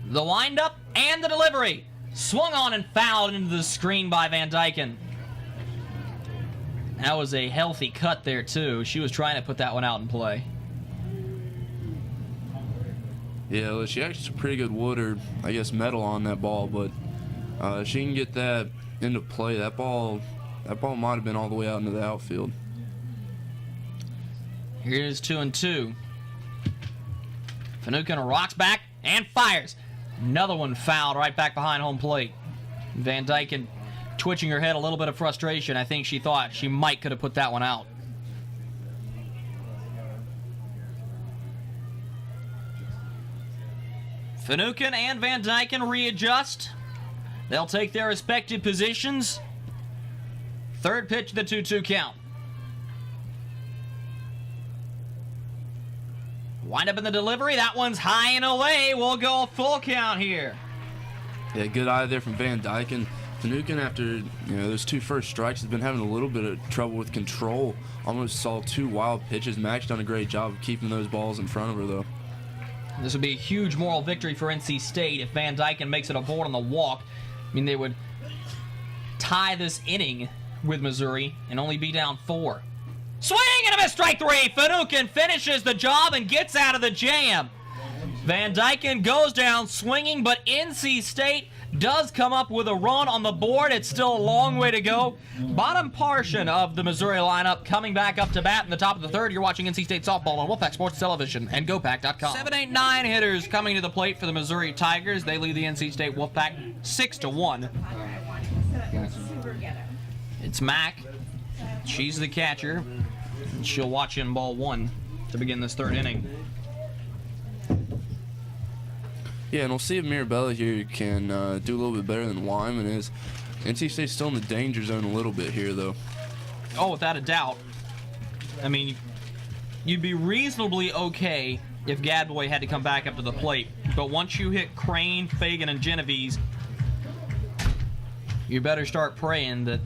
[SPEAKER 1] The windup and the delivery. Swung on and fouled into the screen by Van Dyken. That was a healthy cut there, too. She was trying to put that one out in play.
[SPEAKER 2] Yeah, well, she actually some pretty good wood or, I guess, metal on that ball, but she can get that into play. That ball might have been all the way out into the outfield.
[SPEAKER 1] Here's 2-2. Finucane rocks back and fires. Another one fouled right back behind home plate. Van Dyken twitching her head, a little bit of frustration. I think she thought she might could have put that one out. Finucane and Van Dyken readjust. They'll take their respective positions. Third pitch, the 2-2 count. Wind up in the delivery. That one's high and away. We'll go full count here.
[SPEAKER 2] Yeah, good eye there from Van Dyken. Finucane, after those 2 first strikes, has been having a little bit of trouble with control. Almost saw 2 wild pitches. Mack's done a great job of keeping those balls in front of her, though.
[SPEAKER 1] This would be a huge moral victory for NC State if Van Dyken makes it aboard on the walk. I mean, they would tie this inning with Missouri and only be down 4. Swing and a miss, strike 3. Finucane finishes the job and gets out of the jam. Van Dyken goes down swinging, but NC State does come up with a run on the board. It's still a long way to go. Bottom portion of the Missouri lineup coming back up to bat in the top of the 3rd. You're watching NC State softball on Wolfpack Sports Television and GoPack.com. 7, 8, 9 hitters coming to the plate for the Missouri Tigers. They lead the NC State Wolfpack 6-1. It's Mack. She's the catcher. She'll watch in ball 1 to begin this 3rd inning.
[SPEAKER 2] Yeah, and we'll see if Mirabella here can do a little bit better than Wyman is. NC State's still in the danger zone a little bit here, though.
[SPEAKER 1] Oh, without a doubt. I mean, you'd be reasonably okay if Gadboy had to come back up to the plate. But once you hit Crane, Fagan, and Genovese, you better start praying that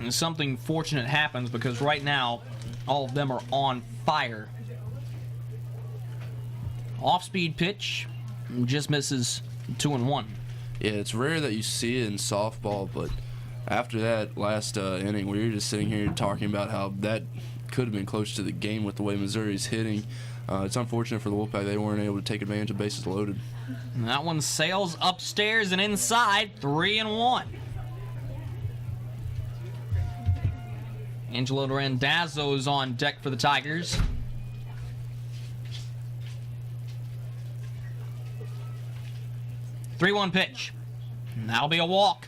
[SPEAKER 1] something fortunate happens, because right now, all of them are on fire. Off-speed pitch, just misses 2-1.
[SPEAKER 2] Yeah, it's rare that you see it in softball, but after that last inning, we were just sitting here talking about how that could have been close to the game with the way Missouri's hitting. It's unfortunate for the Wolfpack they weren't able to take advantage of bases loaded.
[SPEAKER 1] And that one sails upstairs and inside, 3-1. Angelo Randazzo's on deck for the Tigers. Three-one pitch. And that'll be a walk.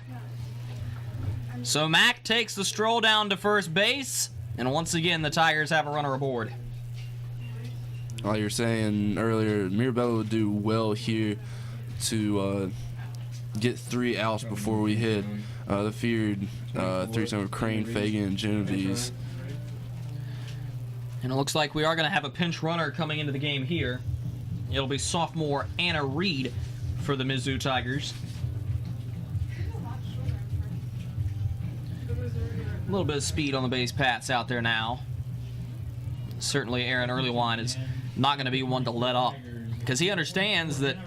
[SPEAKER 1] So Mack takes the stroll down to first base, and once again the Tigers have a runner aboard.
[SPEAKER 2] Like you were saying earlier, Mirabella would do well here to get 3 outs before we hit the feared 3-7 with Crane, Fagan, and Genovese.
[SPEAKER 1] And it looks like we are going to have a pinch runner coming into the game here. It'll be sophomore Anna Reed for the Mizzou Tigers. A little bit of speed on the base paths out there now. Certainly Aaron Earlywine is not going to be one to let up, because he understands that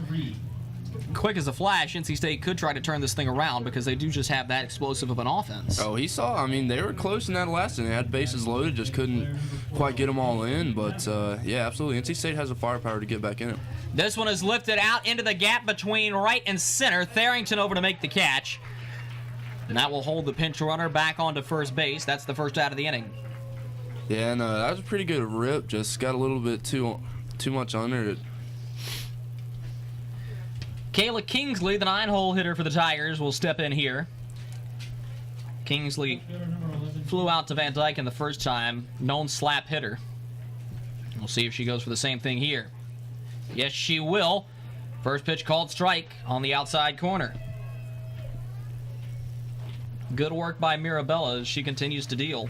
[SPEAKER 1] quick as a flash, NC State could try to turn this thing around, because they do just have that explosive of an offense.
[SPEAKER 2] Oh, he saw. I mean, they were close in that last inning. They had bases loaded, just couldn't quite get them all in. But, yeah, absolutely. NC State has the firepower to get back in it.
[SPEAKER 1] This one is lifted out into the gap between right and center. Tharrington over to make the catch. And that will hold the pinch runner back onto first base. That's the first out of the inning.
[SPEAKER 2] Yeah, and that was a pretty good rip. Just got a little bit too much under it.
[SPEAKER 1] Kayla Kingsley, the 9-hole hitter for the Tigers, will step in here. Kingsley flew out to Van Dyken the first time, known slap hitter. We'll see if she goes for the same thing here. Yes, she will. First pitch called strike on the outside corner. Good work by Mirabella as she continues to deal.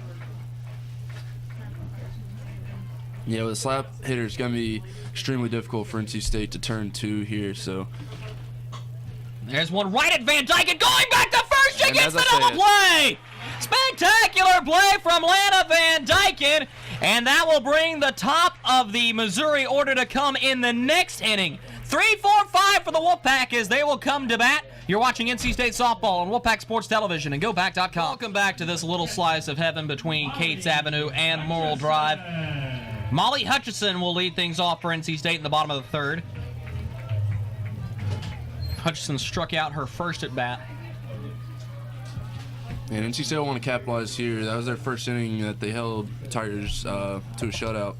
[SPEAKER 2] Yeah, with a slap hitter, it's going to be extremely difficult for NC State to turn 2 here, so.
[SPEAKER 1] There's one right at Van Dyken, going back to first. She
[SPEAKER 2] And
[SPEAKER 1] gets
[SPEAKER 2] as
[SPEAKER 1] the
[SPEAKER 2] I
[SPEAKER 1] double play. Spectacular play from Lana Van Dyken, and that will bring the top of the Missouri order to come in the next inning. 3-4-5 for the Wolfpack as they will come to bat. You're watching NC State Softball on Wolfpack Sports Television and GoPack.com. Welcome back to this little slice of heaven between Cates Avenue and Morrill Drive. Molly Hutchison will lead things off for NC State in the bottom of the third. Hutchison struck out her first at bat.
[SPEAKER 2] And NC State will want to capitalize here. That was their first inning that they held Tigers to a shutout.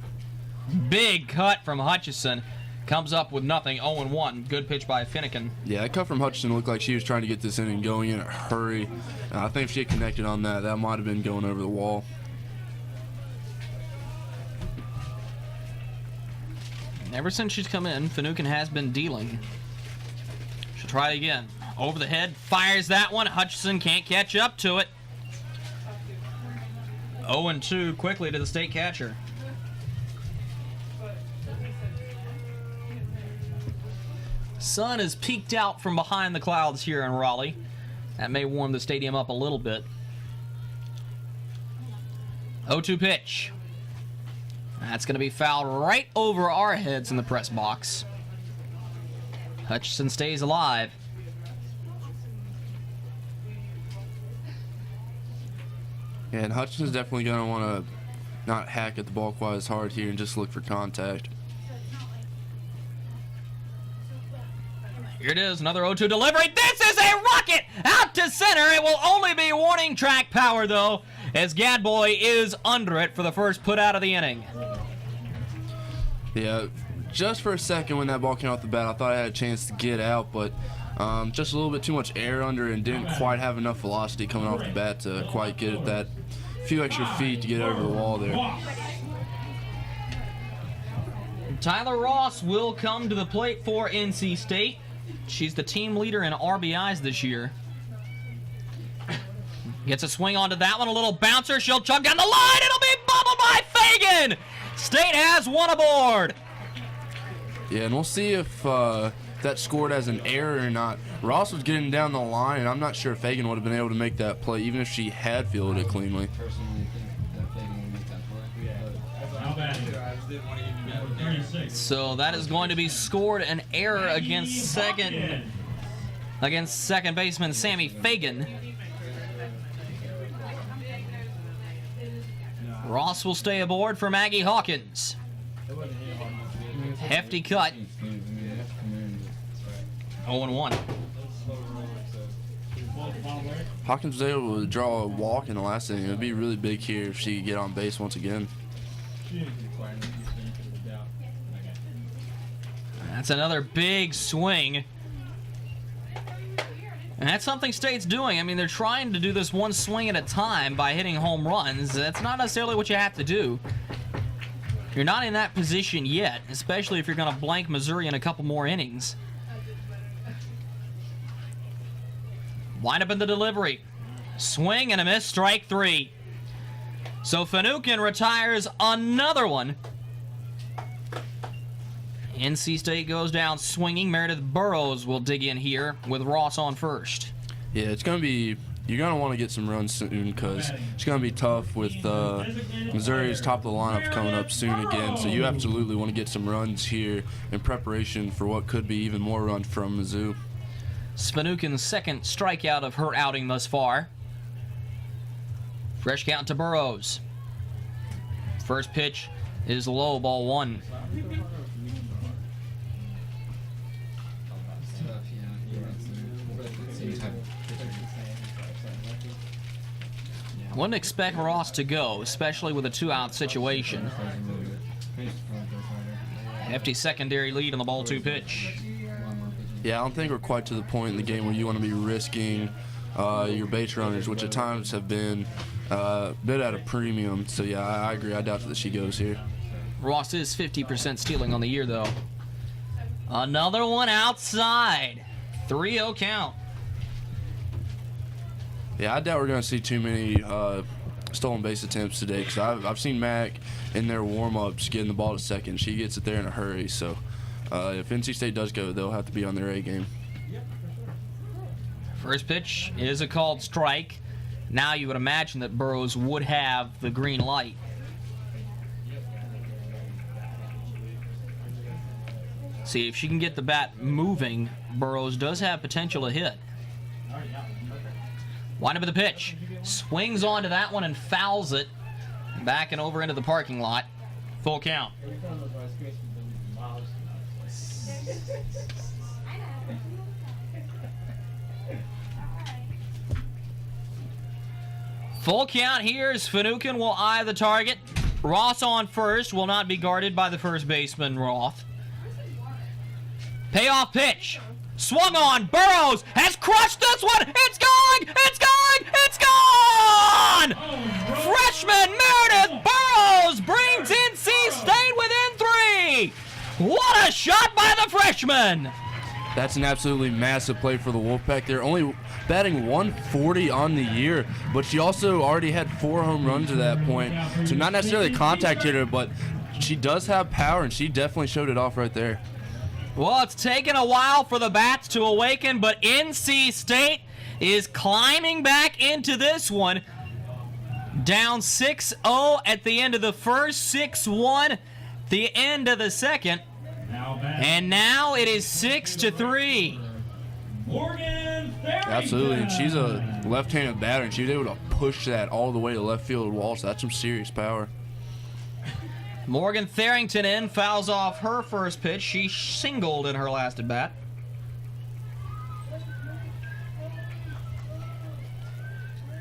[SPEAKER 1] Big cut from Hutchison. Comes up with nothing, 0-1. Good pitch by Finnegan.
[SPEAKER 2] Yeah, that cut from Hutchison looked like she was trying to get this inning going in a hurry. I think if she had connected on that, that might have been going over the wall.
[SPEAKER 1] Ever since she's come in, Finucane has been dealing. She'll try it again. Over the head, fires that one. Hutchison can't catch up to it. 0-2 quickly to the state catcher. Sun is peeked out from behind the clouds here in Raleigh. That may warm the stadium up a little bit. 0-2 pitch. That's going to be fouled right over our heads in the press box. Hutchison stays alive.
[SPEAKER 2] Yeah, and Hutchison's definitely going to want to not hack at the ball quite as hard here and just look for contact.
[SPEAKER 1] Here it is, another 0-2 delivery. This is a rocket out to center. It will only be warning track power, though, as Gadboy is under it for the first put out of the inning.
[SPEAKER 2] Yeah, just for a second when that ball came off the bat, I thought I had a chance to get out, but just a little bit too much air under it and didn't quite have enough velocity coming off the bat to quite get at that few extra feet to get over the wall there.
[SPEAKER 1] Tyler Ross will come to the plate for NC State. She's the team leader in RBIs this year. Gets a swing onto that one, a little bouncer. She'll chug down the line. It'll be bubbled by Fagan. State has one aboard.
[SPEAKER 2] Yeah, and we'll see if that scored as an error or not. Ross was getting down the line, and I'm not sure if Fagan would have been able to make that play, even if she had fielded it cleanly.
[SPEAKER 1] So that is going to be scored an error against second baseman Sammy Fagan. Ross will stay aboard for Maggie Hawkins. Hefty cut. 0-1.
[SPEAKER 2] Hawkins was able to draw a walk in the last inning. It would be really big here if she could get on base once again.
[SPEAKER 1] That's another big swing. And that's something State's doing. I mean, they're trying to do this one swing at a time by hitting home runs. That's not necessarily what you have to do. You're not in that position yet, especially if you're going to blank Missouri in a couple more innings. Wind up in the delivery. Swing and a miss, strike 3. So Finucane retires another one. NC State goes down swinging. Meredith Burrows will dig in here with Ross on first.
[SPEAKER 2] Yeah, it's going to be, you're going to want to get some runs soon because it's going to be tough with Missouri's top of the lineup coming up soon again. So you absolutely want to get some runs here in preparation for what could be even more runs from Mizzou.
[SPEAKER 1] Finucane's second strikeout of her outing thus far. Fresh count to Burrows. First pitch is low, ball 1. Wouldn't expect Ross to go, especially with a 2-out situation. Hefty secondary lead on the ball 2 pitch.
[SPEAKER 2] Yeah, I don't think we're quite to the point in the game where you want to be risking your base runners, which at times have been a bit at a premium. So, yeah, I agree. I doubt that she goes here.
[SPEAKER 1] Ross is 50% stealing on the year, though. Another one outside. 3-0 count.
[SPEAKER 2] Yeah, I doubt we're going to see too many stolen base attempts today because I've seen Mac in their warm-ups getting the ball to second. She gets it there in a hurry. So, if NC State does go, they'll have to be on their A game.
[SPEAKER 1] First pitch is a called strike. Now you would imagine that Burrows would have the green light. See, if she can get the bat moving, Burrows does have potential to hit. Wind up with the pitch. Swings onto that one and fouls it. Back and over into the parking lot. Full count. Full count here as Finucane will eye the target. Ross on first, will not be guarded by the first baseman, Roth. Payoff pitch. Swung on. Burrows has crushed this one. It's going! It's going! It's gone! Freshman Meredith Burrows brings NC State within 3. What a shot by the freshman!
[SPEAKER 2] That's an absolutely massive play for the Wolfpack. They're only batting 140 on the year, but she also already had 4 home runs at that point. So not necessarily a contact hitter, but she does have power, and she definitely showed it off right there.
[SPEAKER 1] Well, it's taken a while for the bats to awaken, but NC State is climbing back into this one. Down 6-0 at the end of the first, 6-1 the end of the second. And now it is 6-3.
[SPEAKER 2] Absolutely, and she's a left-handed batter, and she was able to push that all the way to left field wall, so that's some serious power.
[SPEAKER 1] Morgan Tharrington in, fouls off her first pitch. She singled in her last at bat.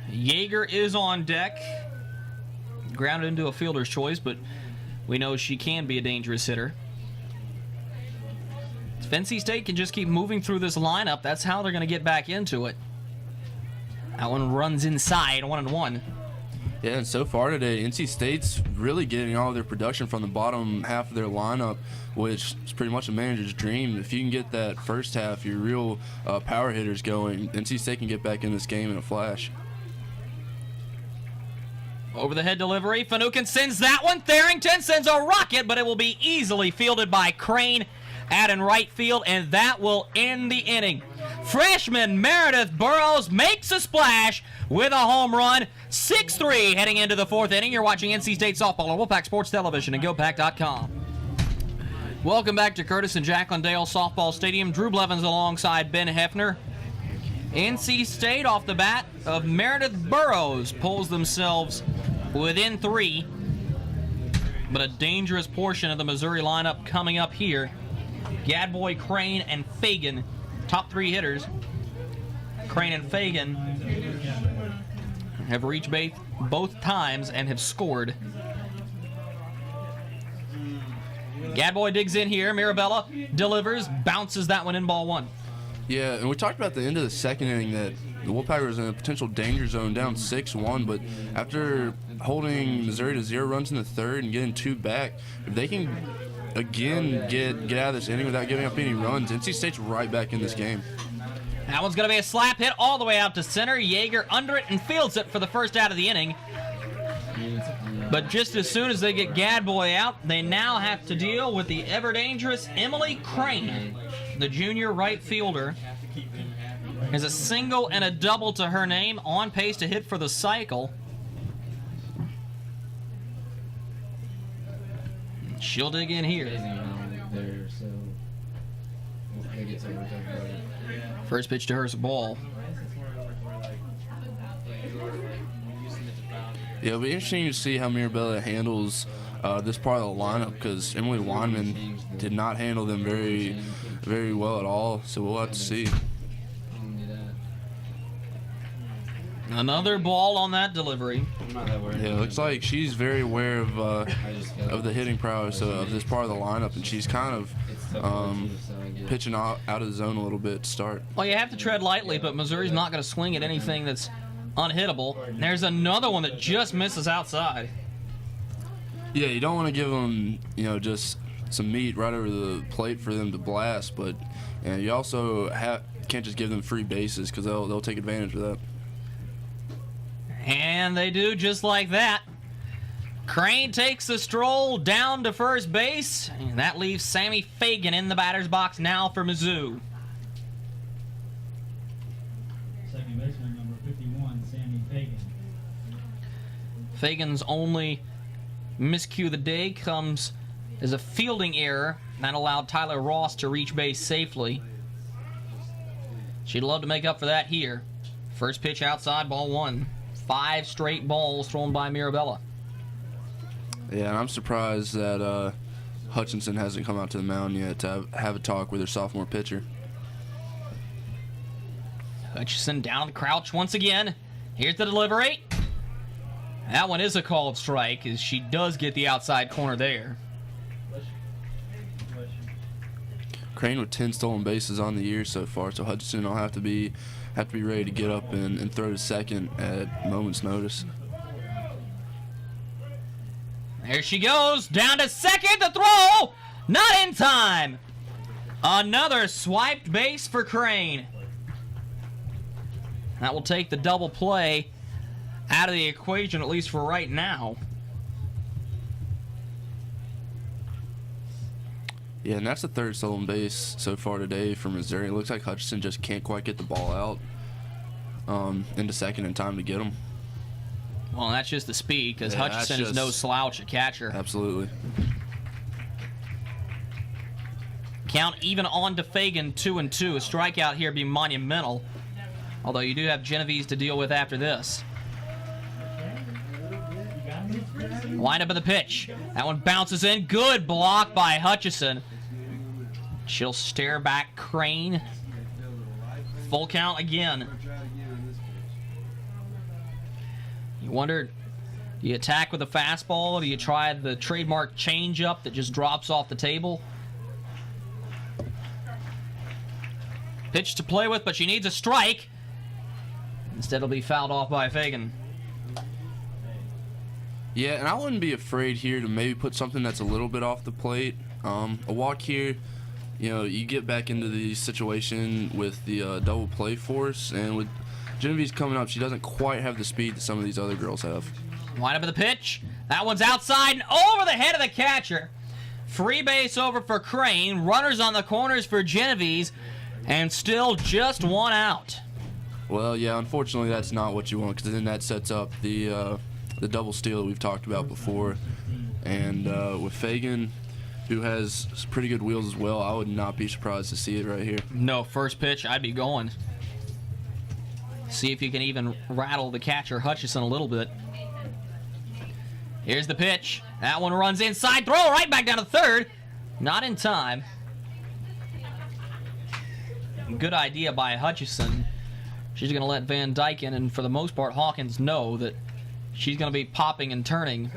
[SPEAKER 1] Yeager is on deck. Grounded into a fielder's choice, but we know she can be a dangerous hitter. If NC State can just keep moving through this lineup, that's how they're going to get back into it. That one runs inside, 1-1.
[SPEAKER 2] Yeah, and so far today, NC State's really getting all of their production from the bottom half of their lineup, which is pretty much a manager's dream. If you can get that first half, your real power hitters going, NC State can get back in this game in a flash.
[SPEAKER 1] Over the head delivery. Finucane sends that one. Tharrington sends a rocket, but it will be easily fielded by Crane out in right field, and that will end the inning. Freshman Meredith Burrows makes a splash with a home run. 6-3 heading into the fourth inning. You're watching NC State Softball on Wolfpack Sports Television and GoPack.com. Welcome back to Curtis and Jacqueline Dale Softball Stadium. Drew Blevins alongside Ben Hefner. NC State off the bat of Meredith Burrows pulls themselves within 3. But a dangerous portion of the Missouri lineup coming up here. Gadboy, Crane, and Fagan, top 3 hitters. Crane and Fagan have reached base both times and have scored. Gadboy digs in here. Mirabella delivers, bounces that one in, ball 1.
[SPEAKER 2] Yeah, and we talked about the end of the second inning that the Wolfpack was in a potential danger zone down 6-1, but after holding Missouri to 0 runs in the third and getting 2 back, if they can again get out of this inning without giving up any runs, NC State's right back in this game.
[SPEAKER 1] That one's going to be a slap hit all the way out to center. Yeager under it and fields it for the first out of the inning. But just as soon as they get Gadboy out, they now have to deal with the ever-dangerous Emily Crane. The junior right fielder has a single and a double to her name, on pace to hit for the cycle. She'll dig in here. First pitch to her is a ball.
[SPEAKER 2] Yeah, it'll be interesting to see how Mirabella handles this part of the lineup, because Emily Weinman did not handle them very well at all, so we'll have to see.
[SPEAKER 1] Another ball on that delivery.
[SPEAKER 2] Yeah, it looks like she's very aware of the hitting prowess of this part of the lineup, and she's kind of pitching out of the zone a little bit to start.
[SPEAKER 1] Well, you have to tread lightly, but Missouri's not going to swing at anything that's unhittable. And there's another one that just misses outside.
[SPEAKER 2] Yeah, you don't want to give them, just some meat right over the plate for them to blast, but you also can't just give them free bases, because they'll take advantage of that.
[SPEAKER 1] And they do, just like that. Crane takes the stroll down to first base, and that leaves Sammy Fagan in the batter's box now for Mizzou.
[SPEAKER 3] Second baseman, number 51, Sammy Fagan.
[SPEAKER 1] Fagan's only miscue of the day comes as a fielding error that allowed Tyler Ross to reach base safely. She'd love to make up for that here. First pitch outside, ball 1. 5 straight balls thrown by Mirabella.
[SPEAKER 2] Yeah, and I'm surprised that Hutchinson hasn't come out to the mound yet to have a talk with her sophomore pitcher.
[SPEAKER 1] Hutchinson down the crouch once again. Here's the delivery. That one is a called strike, as she does get the outside corner there.
[SPEAKER 2] Crane with 10 stolen bases on the year so far, so Hutchinson will have to be ready to get up and throw to second at moment's notice.
[SPEAKER 1] There she goes, down to second, the throw, not in time. Another swiped base for Crane. That will take the double play out of the equation, at least for right now.
[SPEAKER 2] Yeah, and that's the 3rd stolen base so far today for Missouri. It looks like Hutchinson just can't quite get the ball out into second in time to get him.
[SPEAKER 1] Well, that's just the speed, because
[SPEAKER 2] Yeah,
[SPEAKER 1] Hutchinson is no slouch at catcher.
[SPEAKER 2] Absolutely.
[SPEAKER 1] Count even on to Fagan, 2-2. A strikeout here would be monumental. Although you do have Genovese to deal with after this. Line up of the pitch. That one bounces in. Good block by Hutchison. She'll stare back Crane. Full count again. You wonder, do you attack with a fastball? Do you try the trademark changeup that just drops off the table? Pitch to play with, but she needs a strike. Instead, it'll be fouled off by Fagan.
[SPEAKER 2] Yeah, and I wouldn't be afraid here to maybe put something that's a little bit off the plate. A walk here, you get back into the situation with the double play force, and with Genevieve coming up, she doesn't quite have the speed that some of these other girls have.
[SPEAKER 1] Wind up at the pitch. That one's outside and over the head of the catcher. Free base over for Crane. Runners on the corners for Genovese. And still just one out.
[SPEAKER 2] Well, yeah, unfortunately that's not what you want, because then that sets up the double steal that we've talked about before. And with Fagan, who has pretty good wheels as well, I would not be surprised to see it right here.
[SPEAKER 1] No, first pitch, I'd be going. See if you can even rattle the catcher, Hutchison, a little bit. Here's the pitch. That one runs inside. Throw right back down to third. Not in time. Good idea by Hutchison. She's going to let Van Dyken and, for the most part, Hawkins know that she's going to be popping and turning.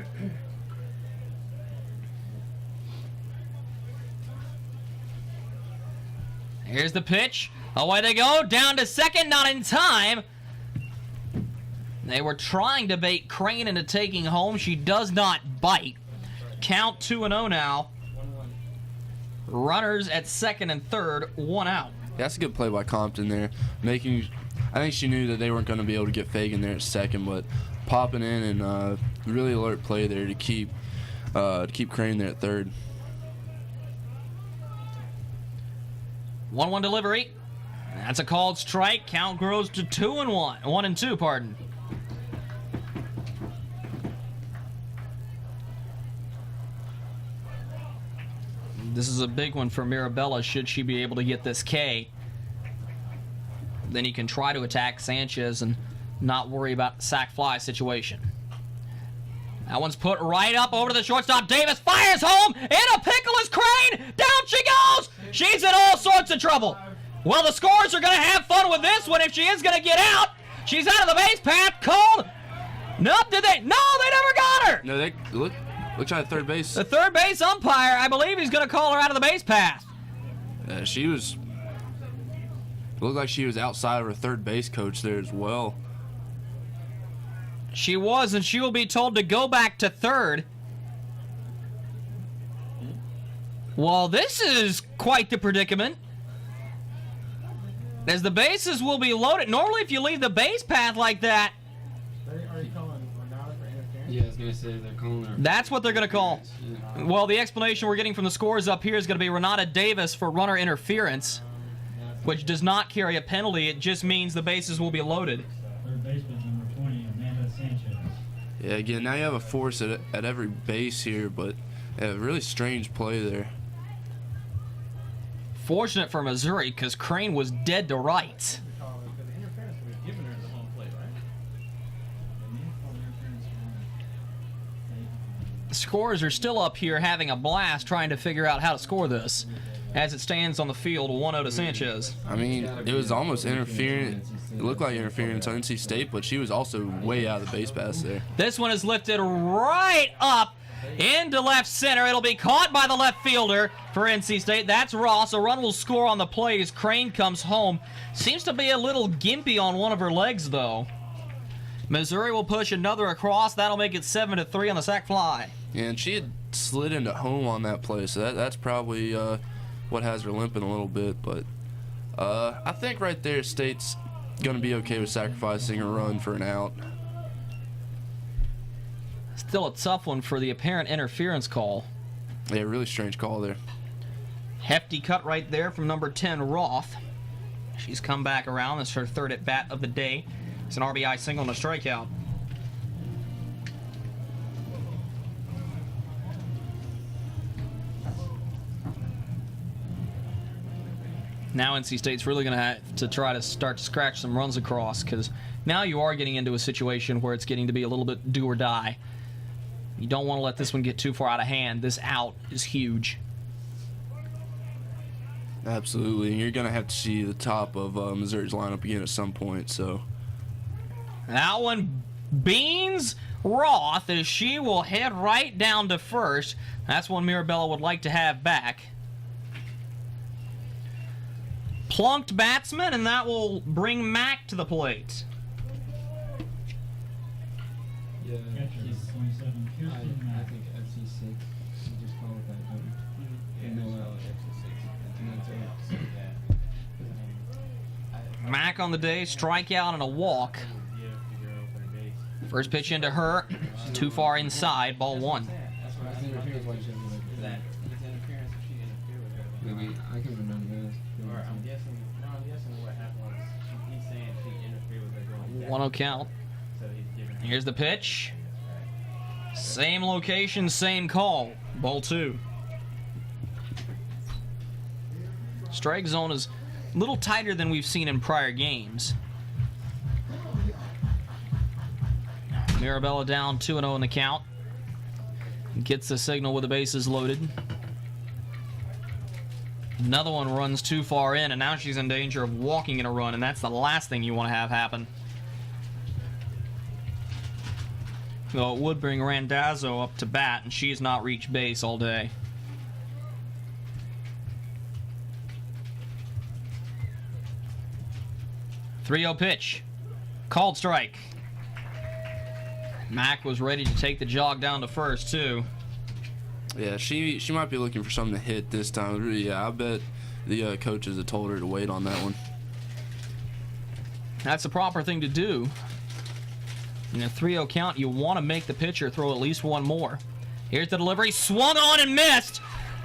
[SPEAKER 1] Here's the pitch. Away they go. Down to second. Not in time. They were trying to bait Crane into taking home. She does not bite. Count 2-0 now. Runners at second and third. One out.
[SPEAKER 2] That's a good play by Compton there. I think she knew that they weren't going to be able to get Fagan there at second, but popping in and really alert play there to keep Crane there at third.
[SPEAKER 1] 1-1 delivery. That's a called strike. Count grows to 2-1. 1-2, pardon. This is a big one for Mirabella should she be able to get this K. Then you can try to attack Sanchez and not worry about the sac fly situation. That one's put right up over to the shortstop. Davis fires home. In a pickle is Crane. Down she goes. She's in all sorts of trouble. Well, the scorers are going to have fun with this one if she is going to get out. She's out of the base path. Called. Nope, did they? No, they never got her.
[SPEAKER 2] No, they looks like third base.
[SPEAKER 1] The third base umpire, I believe he's going to call her out of the base path.
[SPEAKER 2] She was. Looked like she was outside of her third base coach there as well.
[SPEAKER 1] She was, and she will be told to go back to third. Well, this is quite the predicament. As the bases will be loaded. Normally, if you leave the base path like that,
[SPEAKER 4] Are you calling Renata for interference?
[SPEAKER 5] Yeah, I was gonna say they're calling her.
[SPEAKER 1] that's what they're going to call. Well, the explanation we're getting from the scores up here is going to be Renata Davis for runner interference, which does not carry a penalty. It just means the bases will be loaded.
[SPEAKER 3] Third baseman, number 20, Amanda Sanchez.
[SPEAKER 2] Yeah, again, now you have a force at every base here, but a really strange play there.
[SPEAKER 1] Fortunate for Missouri because Crane was dead to rights.
[SPEAKER 4] Because the interference was given her at the home plate, right?
[SPEAKER 1] The scorers are still up here having a blast trying to figure out how to score this. As it stands on the field, 1-0 to Sanchez.
[SPEAKER 2] I mean, it was almost interference. It looked like interference on NC State, but she was also way out of the base pass there.
[SPEAKER 1] This one is lifted right up into left center. It'll be caught by the left fielder for NC State. That's Ross. A run will score on the play as Crane comes home. Seems to be a little gimpy on one of her legs, though. Missouri will push another across. That'll make it 7-3 on the sac fly.
[SPEAKER 2] Yeah, and she had slid into home on that play, so that's probably what has her limping a little bit. But I think right there, State's going to be okay with sacrificing a run for an out.
[SPEAKER 1] Still a tough one for the apparent interference call.
[SPEAKER 2] Yeah, really strange call there.
[SPEAKER 1] Hefty cut right there from number 10, Roth. She's come back around. This is her third at bat of the day. It's an RBI single and a strikeout. Now NC State's really going to have to try to start to scratch some runs across, because now you are getting into a situation where it's getting to be a little bit do or die. You don't want to let this one get too far out of hand. This out is huge.
[SPEAKER 2] Absolutely, and you're going to have to see the top of Missouri's lineup again at some point. So
[SPEAKER 1] That one beans Roth as she will head right down to first. That's one Mirabella would like to have back. Plunked batsman, and that will bring Mack to the plate.
[SPEAKER 5] Yeah,
[SPEAKER 3] Catcher,
[SPEAKER 5] he's,
[SPEAKER 3] 27,
[SPEAKER 5] I
[SPEAKER 3] Kirsten Mack.
[SPEAKER 5] think FC6. You just call it that, don't you? No, FC6. And that's it.
[SPEAKER 1] Mack on the day, strikeout and a walk First pitch into her, too far inside, ball 1.
[SPEAKER 5] That's what I think. Interference why she doesn't like
[SPEAKER 4] Is that it's interference if she interfered with her?
[SPEAKER 5] maybe I can remember this.
[SPEAKER 4] Or I'm guessing what happened was he's saying she interfered with her going.
[SPEAKER 1] 1-0 count.
[SPEAKER 4] So he's giving her.
[SPEAKER 1] Here's the pitch. Same location, same call. Ball 2. Strike zone is a little tighter than we've seen in prior games. Mirabella down 2-0 in the count. Gets the signal with the bases loaded. Another one runs too far in, and now she's in danger of walking in a run, and that's the last thing you want to have happen. Though it would bring Randazzo up to bat, and she has not reached base all day. .3-0 pitch. Called strike. Mack was ready to take the jog down to first, too.
[SPEAKER 2] Yeah, she might be looking for something to hit this time. Yeah, I bet the coaches have told her to wait on that one.
[SPEAKER 1] That's the proper thing to do. In a 3-0 count, you want to make the pitcher throw at least one more. Here's the delivery. Swung on and missed.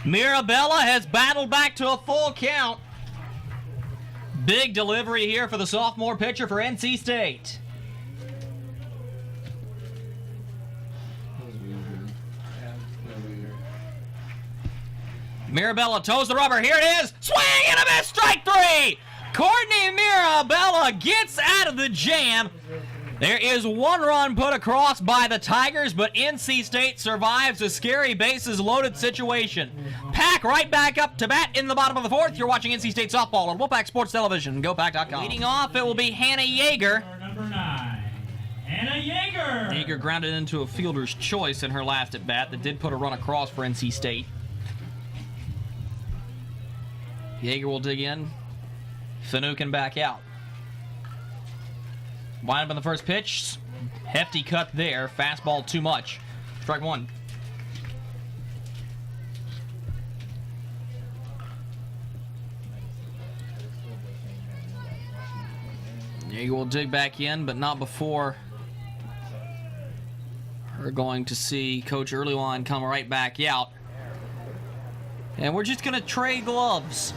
[SPEAKER 1] Mirabella has battled back to a full count. Big delivery here for the sophomore pitcher for NC State.
[SPEAKER 5] That was weird, man. That was weird.
[SPEAKER 1] Mirabella toes the rubber. Here it is. Swing and a miss. Strike 3. Courtney Mirabella gets out of the jam. There is one run put across by the Tigers, but NC State survives a scary bases loaded situation. Pack right back up to bat in the bottom of the 4th. You're watching NC State softball on Wolfpack Sports Television. GoPack.com. Leading off, it will be Hannah Yeager.
[SPEAKER 3] Number 9, Hannah Yeager.
[SPEAKER 1] Yeager grounded into a fielder's choice in her last at bat that did put a run across for NC State. Yeager will dig in. Finucane back out. Wind up on the first pitch. Hefty cut there. Fastball too much. Strike 1. Yeager will dig back in, but not before we're going to see Coach Earlywine come right back out. And we're just going to trade gloves.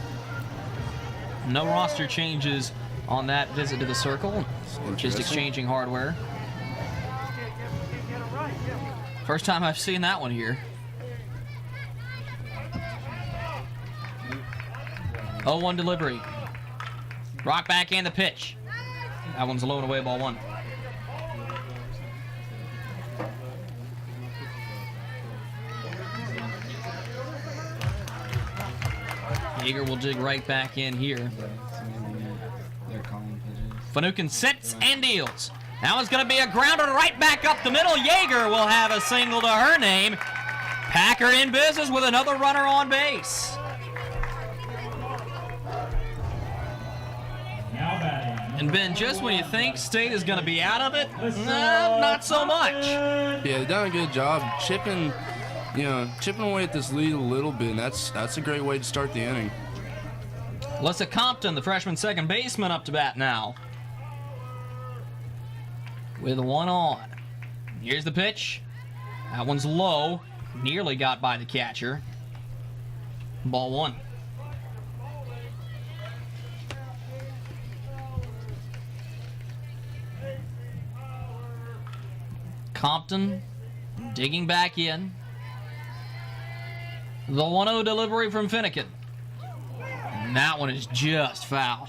[SPEAKER 1] No roster changes on that visit to the circle. Just exchanging hardware. First time I've seen that one here. 0-1 delivery. Rock back and the pitch. That one's low and away, ball 1. Yeager will dig right back in here.
[SPEAKER 5] They're calling pitches.
[SPEAKER 1] Finucane sits and deals. That one's going to be a grounder right back up the middle. Yeager will have a single to her name. Packer in business with another runner on base.
[SPEAKER 3] Now batting.
[SPEAKER 1] And Ben, just when you think State is going to be out of it, no, not so much.
[SPEAKER 2] Yeah, they've done a good job chipping away at this lead a little bit, and that's a great way to start the inning.
[SPEAKER 1] Alyssa Compton, the freshman second baseman, up to bat now. With one on. Here's the pitch. That one's low. Nearly got by the catcher. Ball 1. Compton digging back in. The 1-0 delivery from Finucane. And that one is just foul.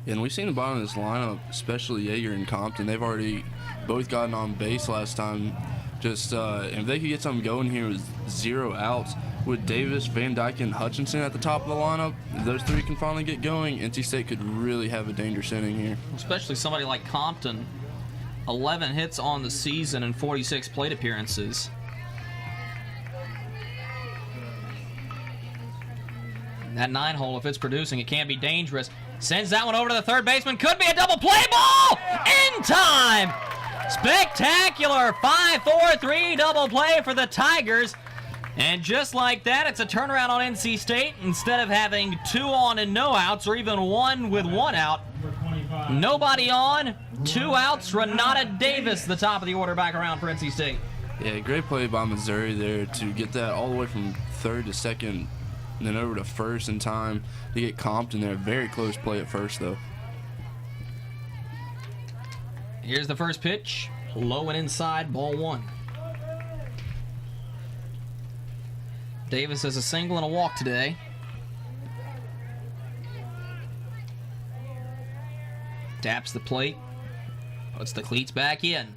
[SPEAKER 2] Yeah, and we've seen the bottom of this lineup, especially Yeager and Compton. They've already both gotten on base last time. Just if they could get something going here with 0 outs, with Davis, Van Dyke, and Hutchinson at the top of the lineup, if those 3 can finally get going, NC State could really have a dangerous inning here.
[SPEAKER 1] Especially somebody like Compton. 11 hits on the season and 46 plate appearances. That 9-hole, if it's producing, it can be dangerous. Sends that one over to the third baseman. Could be a double play ball! In time! Spectacular 5-4-3 double play for the Tigers. And just like that, it's a turnaround on NC State. Instead of having 2 on and no outs, or even 1 with 1 out,
[SPEAKER 3] Number 25, 25.
[SPEAKER 1] Nobody on. 2 outs. Renata Davis, the top of the order, back around for NC State.
[SPEAKER 2] Yeah, great play by Missouri there to get that all the way from third to second and then over to first in time to get comped in there. Very close play at first, though.
[SPEAKER 1] Here's the first pitch. Low and inside, ball 1. Davis has a single and a walk today. Taps the plate. Puts the cleats back in.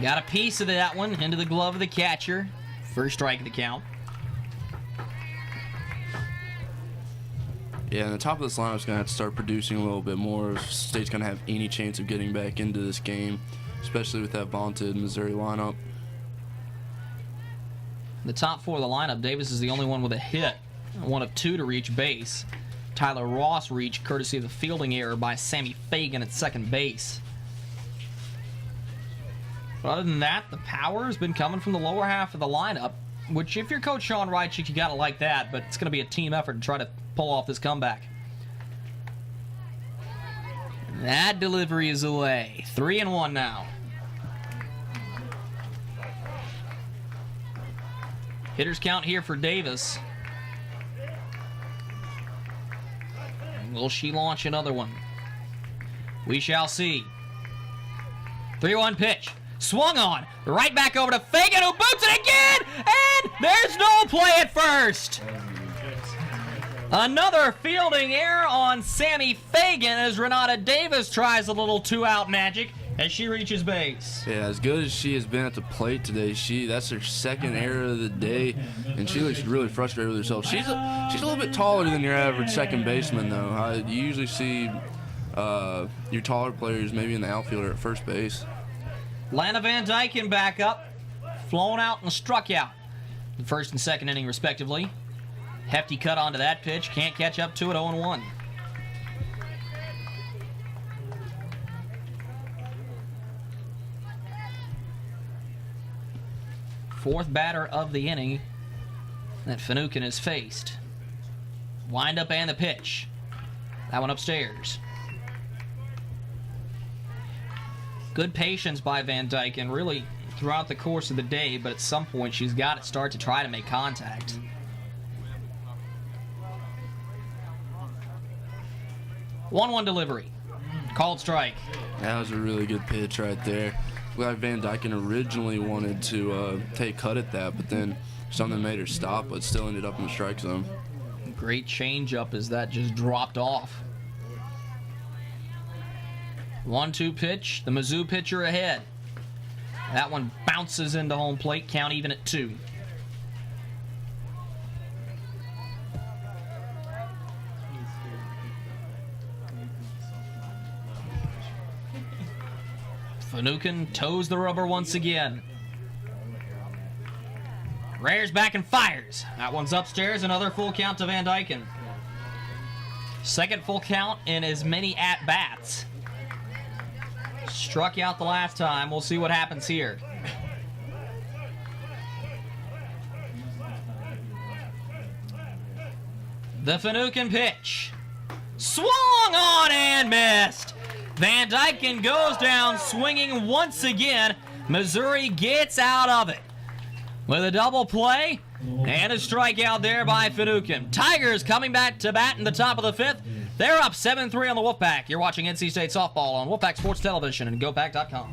[SPEAKER 1] Got a piece of that one into the glove of the catcher. First strike of the count.
[SPEAKER 2] Yeah, and the top of this lineup's going to have to start producing a little bit more if State's going to have any chance of getting back into this game, especially with that vaunted Missouri lineup.
[SPEAKER 1] The top 4 of the lineup, Davis is the only one with a hit. 1 of 2 to reach base. Tyler Ross reached courtesy of the fielding error by Sammy Fagan at second base. But other than that, the power has been coming from the lower half of the lineup, which if you're Coach Sean Reichik, you got to like that, but it's going to be a team effort to try to pull off this comeback. That delivery is away. 3-1 now. Hitters count here for Davis. Will she launch another one? We shall see. 3-1 pitch. Swung on. Right back over to Fagan, who boots it again! And there's no play at first! Another fielding error on Sammy Fagan as Renata Davis tries a little 2-out magic as she reaches base.
[SPEAKER 2] Yeah, as good as she has been at the plate today, that's her second error of the day, and she looks really frustrated with herself. She's a little bit taller than your average second baseman, though. You usually see your taller players maybe in the outfield or at first base.
[SPEAKER 1] Lana Van Dyken back up, flown out and struck out. The first and second inning, respectively. Hefty cut onto that pitch, can't catch up to it, 0-1. Fourth batter of the inning that Finucane has faced. Wind up and the pitch. That one upstairs. Good patience by Van Dyken, really throughout the course of the day, but at some point she's got to start to try to make contact. 1-1 delivery. Called strike.
[SPEAKER 2] That was a really good pitch right there. Glad Van Dyken originally wanted to take cut at that, but then something made her stop, but still ended up in the strike zone.
[SPEAKER 1] Great changeup as that just dropped off. 1-2 pitch. The Mizzou pitcher ahead. That one bounces into home plate. Count even at 2. Finucane toes the rubber once again. Rears back and fires. That one's upstairs. Another full count to Van Dyken. Second full count in as many at-bats. Struck out the last time. We'll see what happens here. The Finucane pitch. Swung on and missed. Van Dyken goes down swinging once again. Missouri gets out of it with a double play and a strikeout there by Finucane. Tigers coming back to bat in the top of the 5th. They're up 7-3 on the Wolfpack. You're watching NC State softball on Wolfpack Sports Television and GoPack.com.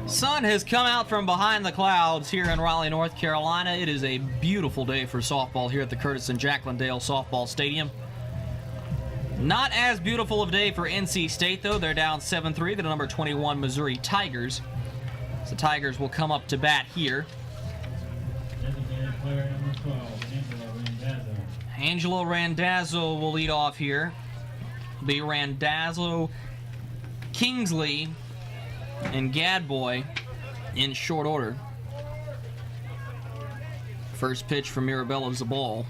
[SPEAKER 1] Sun has come out from behind the clouds here in Raleigh, North Carolina. It is a beautiful day for softball here at the Curtis and Jacqueline Dale Softball Stadium. Not as beautiful of a day for NC State, though. They're down 7-3 to the number 21 Missouri Tigers. So the Tigers will come up to bat here.
[SPEAKER 3] Designated player number 12, Angelo Randazzo.
[SPEAKER 1] Angelo Randazzo will lead off here. Be Randazzo, Kingsley, and Gadboy in short order. First pitch from Mirabella is the ball.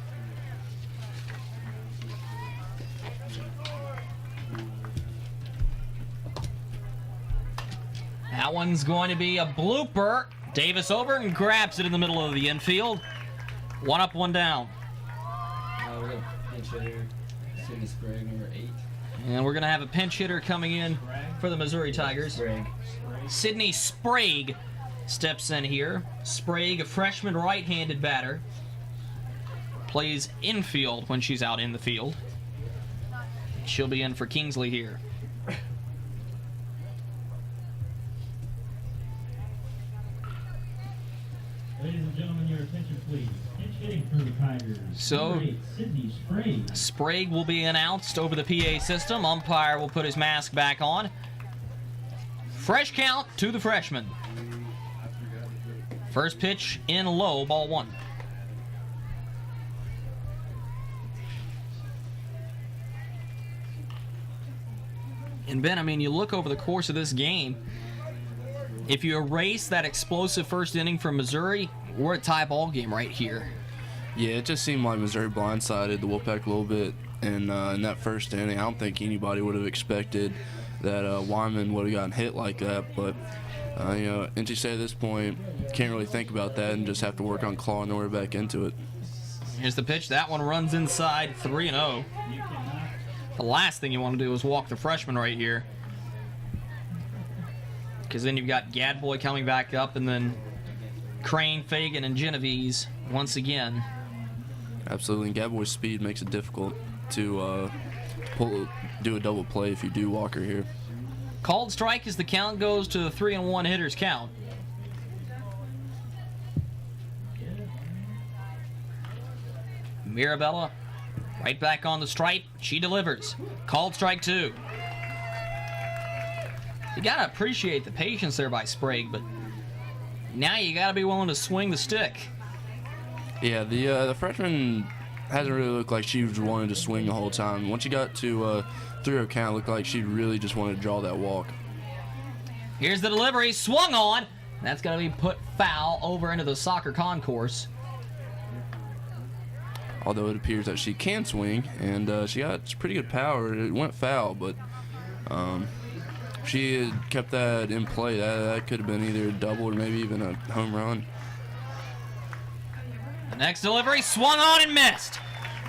[SPEAKER 1] That one's going to be a blooper. Davis over and grabs it in the middle of the infield. 1 up, 1 down.
[SPEAKER 4] Oh, we're gonna pinch it here.
[SPEAKER 5] Sydney Sprague, number 8.
[SPEAKER 1] And we're going to have a pinch hitter coming in for the Missouri Tigers.
[SPEAKER 5] Sprague.
[SPEAKER 1] Sydney Sprague steps in here. Sprague, a freshman right-handed batter, plays infield when she's out in the field. She'll be in for Kingsley here.
[SPEAKER 3] Ladies and gentlemen, your attention please. Pinch hitting for the Tigers.
[SPEAKER 1] So,
[SPEAKER 3] Number 8, Sydney Sprague.
[SPEAKER 1] Sprague will be announced over the PA system. Umpire will put his mask back on. Fresh count to the freshman. First pitch in low, ball 1. And Ben, I mean, you look over the course of this game, if you erase that explosive first inning from Missouri, we're a tie ball game right here.
[SPEAKER 2] Yeah, it just seemed like Missouri blindsided the Wolfpack a little bit in that first inning. I don't think anybody would have expected that Wyman would have gotten hit like that. But, NC State at this point can't really think about that and just have to work on clawing their way back into it.
[SPEAKER 1] Here's the pitch. That one runs inside, 3-0. The last thing you want to do is walk the freshman right here, because then you've got Gadboy coming back up, and then Crane, Fagan, and Genovese once again.
[SPEAKER 2] Absolutely, and Gadboy's speed makes it difficult to do a double play if you do walk her here.
[SPEAKER 1] Called strike as the count goes to the 3-1 hitters count. Mirabella right back on the stripe. She delivers. Called strike 2. You gotta appreciate the patience there by Sprague, but now you gotta be willing to swing the stick.
[SPEAKER 2] Yeah, the freshman hasn't really looked like she was wanting to swing the whole time. Once she got to 3-0 count, it looked like she really just wanted to draw that walk.
[SPEAKER 1] Here's the delivery, swung on. That's gonna be put foul over into the soccer concourse.
[SPEAKER 2] Although it appears that she can swing, and she got pretty good power. It went foul, but she had kept that in play. That could have been either a double or maybe even a home run.
[SPEAKER 1] The next delivery swung on and missed.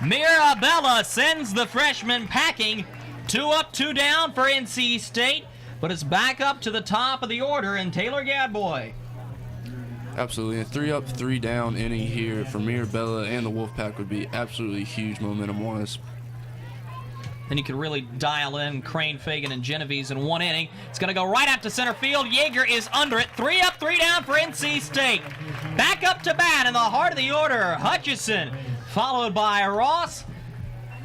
[SPEAKER 1] Mirabella sends the freshman packing. 2 up, 2 down for NC State, but it's back up to the top of the order and Taylor Gadboy.
[SPEAKER 2] Absolutely. A 3 up, 3 down inning here for Mirabella and the Wolfpack would be absolutely huge momentum-wise.
[SPEAKER 1] Then you could really dial in Crane, Fagan, and Genovese in one inning. It's going to go right out to center field. Yeager is under it. 3 up, 3 down for NC State. Back up to bat in the heart of the order, Hutchison, followed by Ross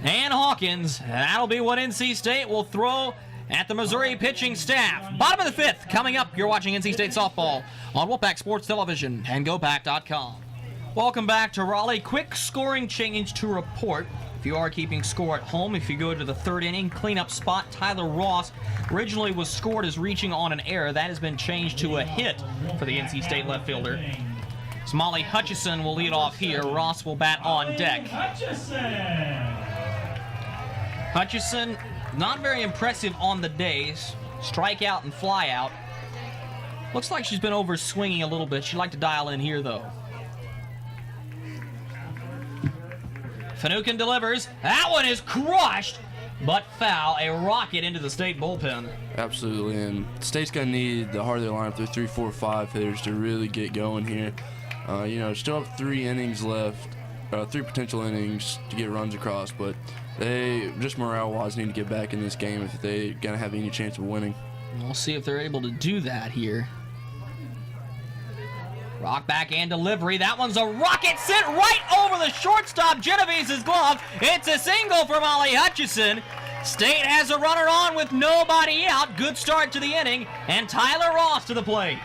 [SPEAKER 1] and Hawkins. That'll be what NC State will throw at the Missouri pitching staff. Bottom of the 5th coming up. You're watching NC State softball on Wolfpack Sports Television and GoPack.com. Welcome back to Raleigh. Quick scoring change to report. If you are keeping score at home, if you go to the 3rd inning, cleanup spot, Tyler Ross originally was scored as reaching on an error. That has been changed to a hit for the NC State left fielder. So Molly Hutchison will lead off here. Ross will bat on deck. Hutchison, not very impressive on the days. Strikeout and fly out. Looks like she's been over swinging a little bit. She'd like to dial in here, though. Finucane delivers. That one is crushed, but foul. A rocket into the State bullpen.
[SPEAKER 2] Absolutely, and State's going to need the heart of their lineup, their 3, 4, 5 hitters to really get going here. Still have 3 innings left, 3 potential innings to get runs across, but they, just morale-wise, need to get back in this game if they're going to have any chance of winning.
[SPEAKER 1] We'll see if they're able to do that here. Rock back and delivery. That one's a rocket sent right over the shortstop, Genovese's glove. It's a single for Molly Hutchison. State has a runner on with nobody out. Good start to the inning, and Tyler Ross to the plate.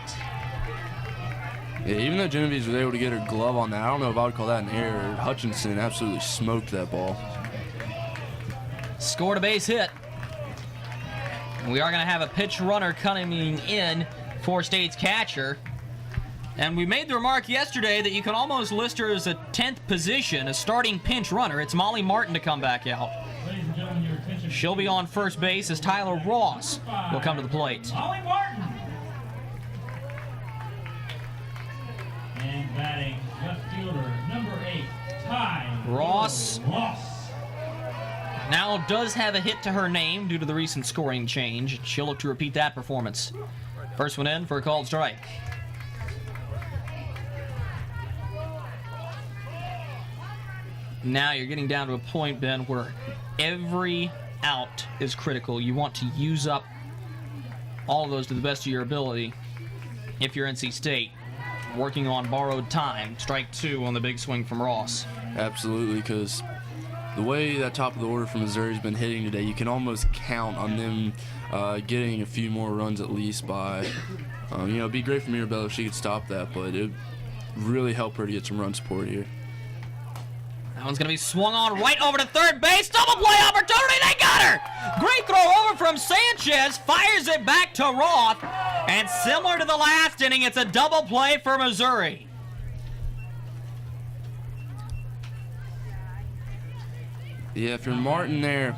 [SPEAKER 2] Yeah, even though Genovese was able to get her glove on that, I don't know if I would call that an error. Hutchinson absolutely smoked that ball.
[SPEAKER 1] Scored a base hit. We are going to have a pitch runner coming in for State's catcher. And we made the remark yesterday that you can almost list her as a 10th position, a starting pinch runner. It's Molly Martin to come back out. She'll be on first base as Tyler Ross will come to the plate.
[SPEAKER 3] Molly Martin. And batting left fielder, number 8, Ty
[SPEAKER 1] Ross. Now does have a hit to her name due to the recent scoring change. She'll look to repeat that performance. First one in for a called strike. Now you're getting down to a point, Ben, where every out is critical. You want to use up all of those to the best of your ability. If you're NC State, working on borrowed time. Strike 2 on the big swing from Ross.
[SPEAKER 2] Absolutely, because the way that top of the order from Missouri's been hitting today, you can almost count on them getting a few more runs at least by, it'd be great for Mirabella if she could stop that, but it would really help her to get some run support here.
[SPEAKER 1] That one's going to be swung on right over to third base. Double play opportunity. They got her. Great throw over from Sanchez. Fires it back to Roth. And similar to the last inning, it's a double play for Missouri.
[SPEAKER 2] Yeah, if you're Martin there,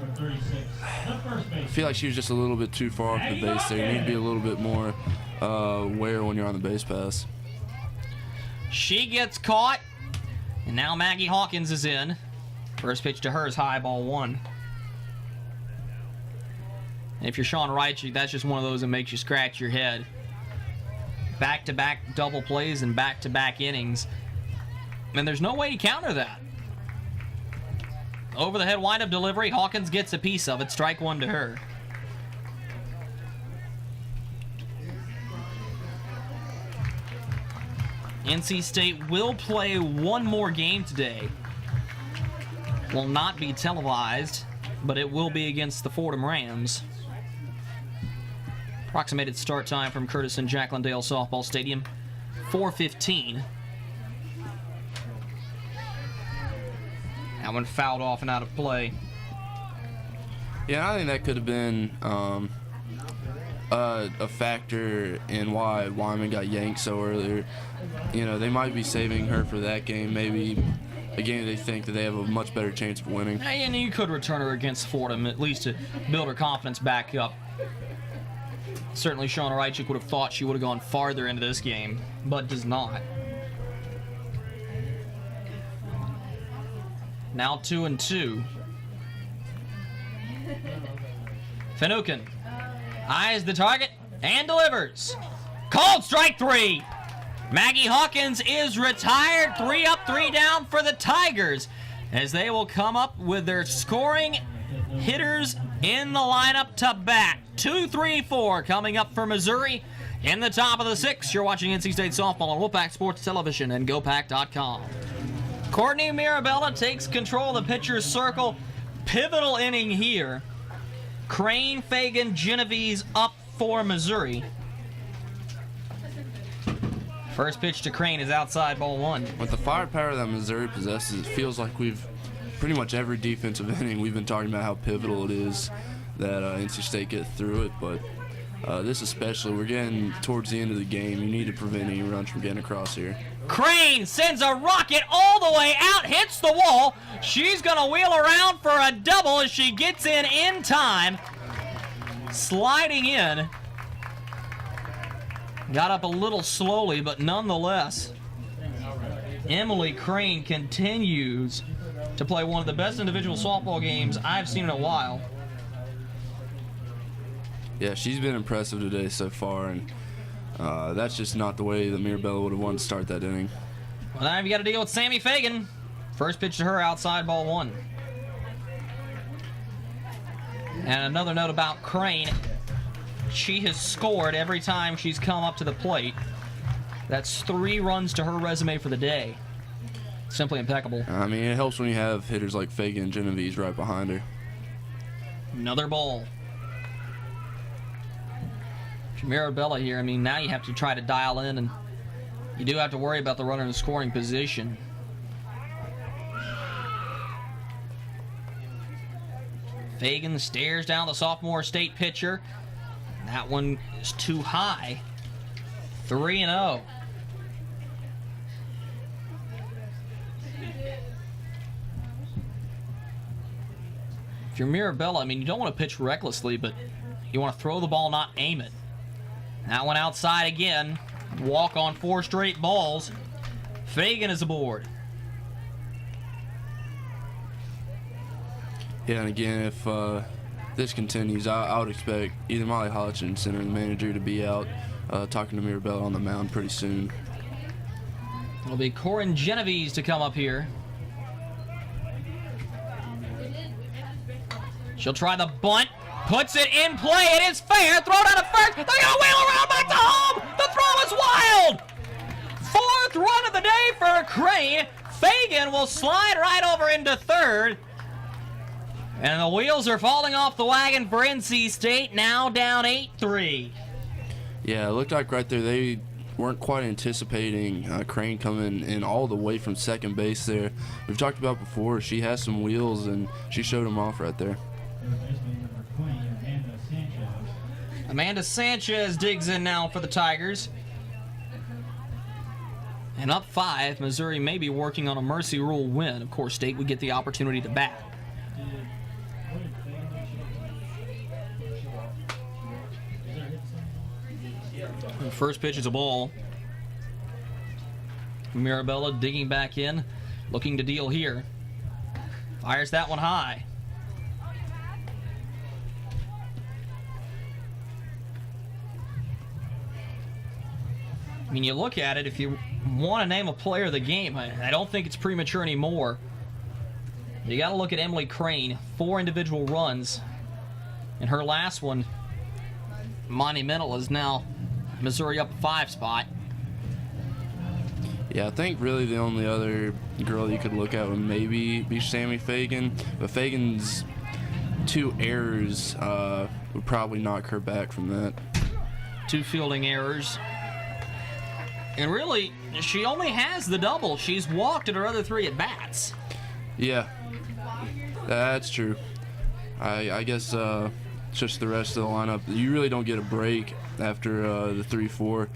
[SPEAKER 2] I feel like she was just a little bit too far off the base there. You need to be a little bit more aware when you're on the base pass.
[SPEAKER 1] She gets caught. And now Maggie Hawkins is in. First pitch to her is high, ball 1. And if you're Sean Reitchie, that's just one of those that makes you scratch your head. Back-to-back double plays and back-to-back innings. And there's no way to counter that. Over the head windup delivery, Hawkins gets a piece of it. Strike 1 to her. NC State will play one more game today. Will not be televised, but it will be against the Fordham Rams. Approximated start time from Curtis and Jacqueline Dale Softball Stadium, 4:15. That one fouled off and out of play.
[SPEAKER 2] Yeah, I think that could have been a factor in why Wyman got yanked so earlier. They might be saving her for that game. Maybe a game they think that they have a much better chance of winning.
[SPEAKER 1] And you could return her against Fordham, at least to build her confidence back up. Certainly Sean Reitchie would have thought she would have gone farther into this game, but does not. Now 2-2. Finucane eyes the target and delivers. Called strike 3. Maggie Hawkins is retired. 3 up, 3 down for the Tigers as they will come up with their scoring hitters in the lineup to bat. 2, 3, 4 coming up for Missouri in the top of the 6th. You're watching NC State Softball on Wolfpack Sports Television and GoPack.com. Courtney Mirabella takes control of the pitcher's circle. Pivotal inning here. Crane, Fagan, Genovese up for Missouri. First pitch to Crane is outside, ball 1.
[SPEAKER 2] With the firepower that Missouri possesses, it feels like we've pretty much every defensive inning we've been talking about how pivotal it is that NC State get through it, but this especially, we're getting towards the end of the game. You need to prevent any runs from getting across here.
[SPEAKER 1] Crane sends a rocket all the way out, hits the wall. She's going to wheel around for a double as she gets in time. Sliding in. Got up a little slowly, but nonetheless, Emily Crane continues to play one of the best individual softball games I've seen in a while.
[SPEAKER 2] Yeah, she's been impressive today so far, and that's just not the way that Mirabella would have wanted to start that inning.
[SPEAKER 1] Well, now you got to deal with Sammy Fagan. First pitch to her, outside, ball 1. And another note about Crane. She has scored every time she's come up to the plate. That's 3 runs to her resume for the day. Simply impeccable.
[SPEAKER 2] I mean, it helps when you have hitters like Fagan and Genovese right behind her.
[SPEAKER 1] Another ball. Mirabella here, I mean, now you have to try to dial in, and you do have to worry about the runner in the scoring position. Fagan stares down the sophomore state pitcher. That one is too high. 3-0. If you're Mirabella, I mean, you don't want to pitch recklessly, but you want to throw the ball, not aim it. That one outside again. Walk on 4 straight balls. Fagan is aboard.
[SPEAKER 2] Yeah, and again, if this continues, I would expect either Molly Hodgkinson or the manager to be out talking to Mirabella on the mound pretty soon.
[SPEAKER 1] It'll be Corin Genovese to come up here. She'll try the bunt. Puts it in play. It is fair. Throw down to first. They're going to wheel around back to home. The throw is wild. Fourth run of the day for Crane. Fagan will slide right over into third. And the wheels are falling off the wagon for NC State. Now down 8-3.
[SPEAKER 2] Yeah, it looked like right there they weren't quite anticipating Crane coming in all the way from second base there. We've talked about before, she has some wheels, and she showed them off right there.
[SPEAKER 1] Amanda Sanchez digs in now for the Tigers. And up 5, Missouri may be working on a mercy rule win. Of course, State would get the opportunity to bat. The first pitch is a ball. Mirabella digging back in, looking to deal here. Fires that one high. I mean, you look at it, if you want to name a player of the game, I don't think it's premature anymore. You got to look at Emily Crane, 4 individual runs. And her last one, monumental, is now Missouri up a 5 spot.
[SPEAKER 2] Yeah, I think really the only other girl you could look at would maybe be Sammy Fagan, but Fagan's 2 errors would probably knock her back from that.
[SPEAKER 1] 2 fielding errors. And really, she only has the double. She's walked at her other 3 at-bats.
[SPEAKER 2] Yeah, that's true. I guess just the rest of the lineup, you really don't get a break after the 3-4.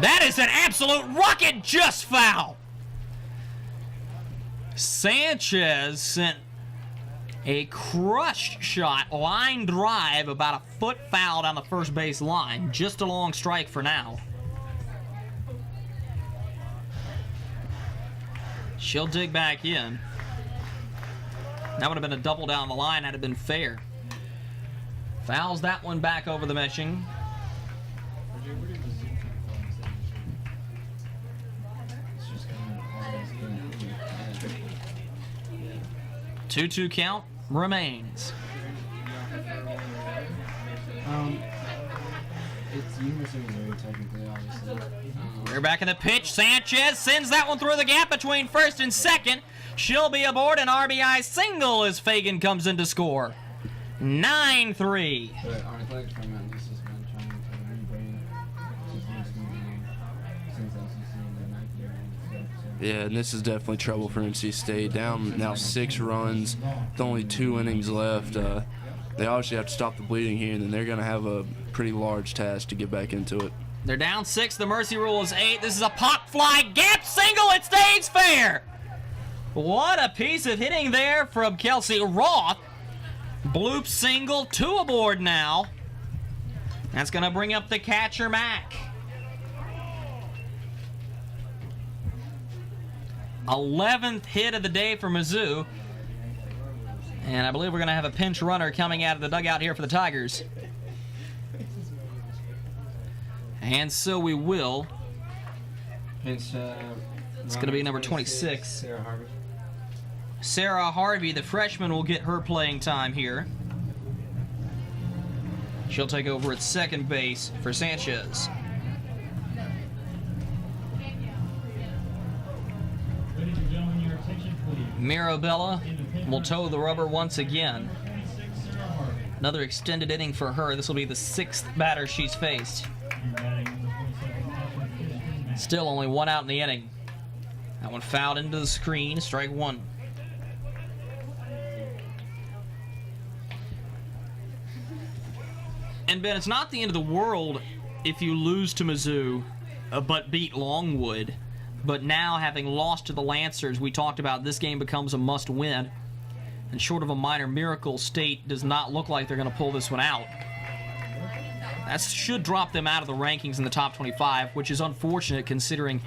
[SPEAKER 1] That is an absolute rocket just foul. Sanchez sent a crushed shot, line drive, about a foot foul down the first base line. Just a long strike for now. She'll dig back in. That would have been a double down the line had it been fair. Fouls that one back over the meshing. 2-2 count remains.
[SPEAKER 5] It's University of Missouri, technically, obviously.
[SPEAKER 1] We're back in the pitch. Sanchez sends that one through the gap between first and second. She'll be aboard an RBI single as Fagan comes in to score. 9-3.
[SPEAKER 5] But our athletics program just has been trying to rebrand since SEC in the 9th year and stuff. So.
[SPEAKER 2] Yeah, and this is definitely trouble for NC State. Down now 6 runs, with only 2 innings left. They obviously have to stop the bleeding here, and then they're going to have a pretty large task to get back into it.
[SPEAKER 1] They're down 6. The mercy rule is 8. This is a pop fly gap single. It stays fair. What a piece of hitting there from Kelsey Roth. Bloop single, 2 aboard now. That's going to bring up the catcher, Mack. 11th hit of the day for Mizzou. And I believe we're going to have a pinch runner coming out of the dugout here for the Tigers. And so we will.
[SPEAKER 5] It's
[SPEAKER 1] going to be number 26.
[SPEAKER 5] Sarah Harvey.
[SPEAKER 1] Sarah Harvey, the freshman, will get her playing time here. She'll take over at second base for Sanchez.
[SPEAKER 3] Ladies and gentlemen, your attention, please.
[SPEAKER 1] Mirabella will toe the rubber once again.
[SPEAKER 3] 26, Sarah Harvey.
[SPEAKER 1] Another extended inning for her. This will be the 6th batter she's faced.
[SPEAKER 3] And batting number 27, catcher, Christian Mack.
[SPEAKER 1] Still only 1 out in the inning. That one fouled into the screen, strike 1. And Ben, it's not the end of the world if you lose to Mizzou, but beat Longwood. But now, having lost to the Lancers, we talked about this game becomes a must-win. And short of a minor miracle, State does not look like they're going to pull this one out. That should drop them out of the rankings in the top 25, which is unfortunate considering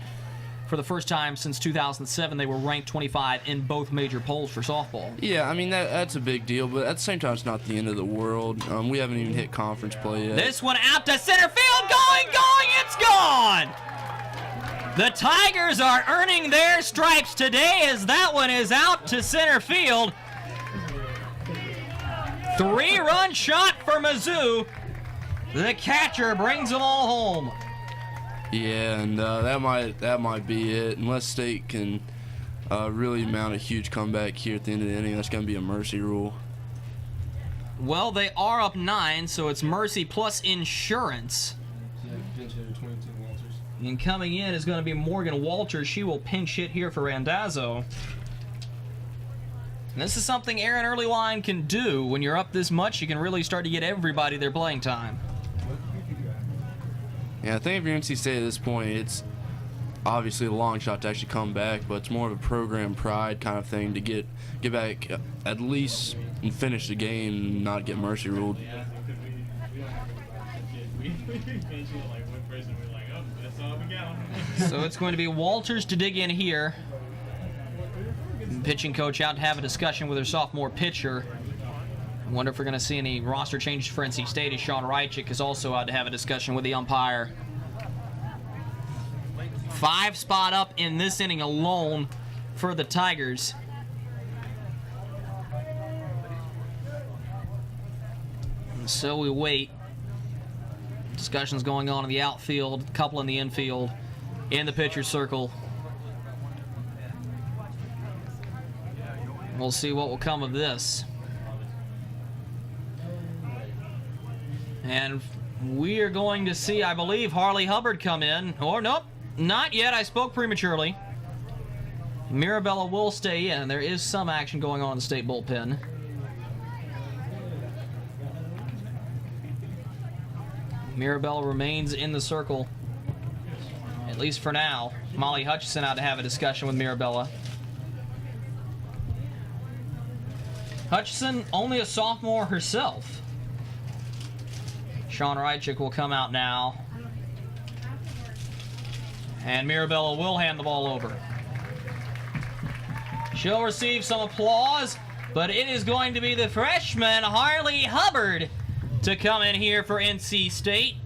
[SPEAKER 1] for the first time since 2007, they were ranked 25 in both major polls for softball.
[SPEAKER 2] Yeah, I mean, that's a big deal, but at the same time, it's not the end of the world. We haven't even hit conference play yet.
[SPEAKER 1] This one out to center field, going, it's gone! The Tigers are earning their stripes today as that one is out to center field. 3-run shot for Mizzou. The catcher brings them all home.
[SPEAKER 2] Yeah, and that might be it. Unless State can really mount a huge comeback here at the end of the inning, that's going to be a mercy rule.
[SPEAKER 1] Well, they are up 9, so it's mercy plus insurance. And coming in is going to be Morgan Walters. She will pinch hit here for Randazzo. And this is something Aaron Earlyline can do. When you're up this much, you can really start to get everybody their playing time.
[SPEAKER 2] Yeah, I think if you're NC State at this point, it's obviously a long shot to actually come back, but it's more of a program pride kind of thing to get back at least and finish the game and not get mercy ruled.
[SPEAKER 1] So it's going to be Walters to dig in here. Pitching coach out to have a discussion with her sophomore pitcher. Wonder if we're going to see any roster changes for NC State, as Sean Reichik is also out to have a discussion with the umpire. 5 spot up in this inning alone for the Tigers. And so we wait. Discussions going on in the outfield, a couple in the infield, in the pitcher's circle. We'll see what will come of this. And we are going to see, I believe, Harley Hubbard come in. Or nope, not yet. I spoke prematurely. Mirabella will stay in. There is some action going on in the State bullpen. Mirabella remains in the circle, at least for now. Molly Hutchison out to have a discussion with Mirabella. Hutchison, only a sophomore herself. Sean Reichik will come out now. And Mirabella will hand the ball over. She'll receive some applause, but it is going to be the freshman, Harley Hubbard, to come in here for NC State.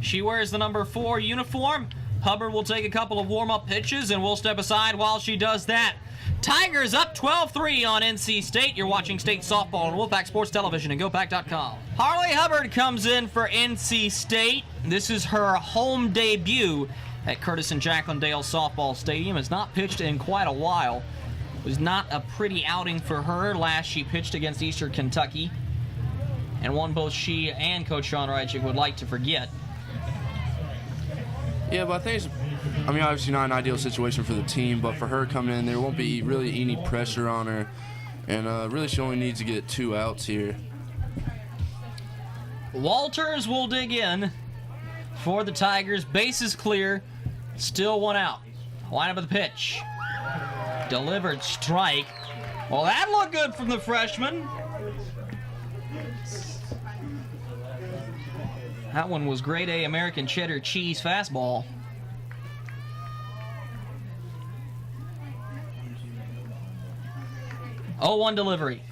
[SPEAKER 1] She wears the number 4 uniform. Hubbard will take a couple of warm-up pitches, and we'll step aside while she does that. Tigers up 12-3 on NC State. You're watching State Softball on Wolfpack Sports Television and GoPack.com. Harley Hubbard comes in for NC State. This is her home debut at Curtis and Jacqueline Dale Softball Stadium. Has not pitched in quite a while. It was not a pretty outing for her. Last she pitched against Eastern Kentucky, and one both she and Coach Sean Reichik would like to forget.
[SPEAKER 2] Yeah, but I think it's, obviously not an ideal situation for the team, but for her coming in, there won't be really any pressure on her, and really she only needs to get 2 outs here.
[SPEAKER 1] Walters will dig in for the Tigers. Bases clear, still 1 out. Line up of the pitch. Delivered strike. Well, that looked good from the freshman. That one was grade A American cheddar cheese fastball. Oh, 1 delivery.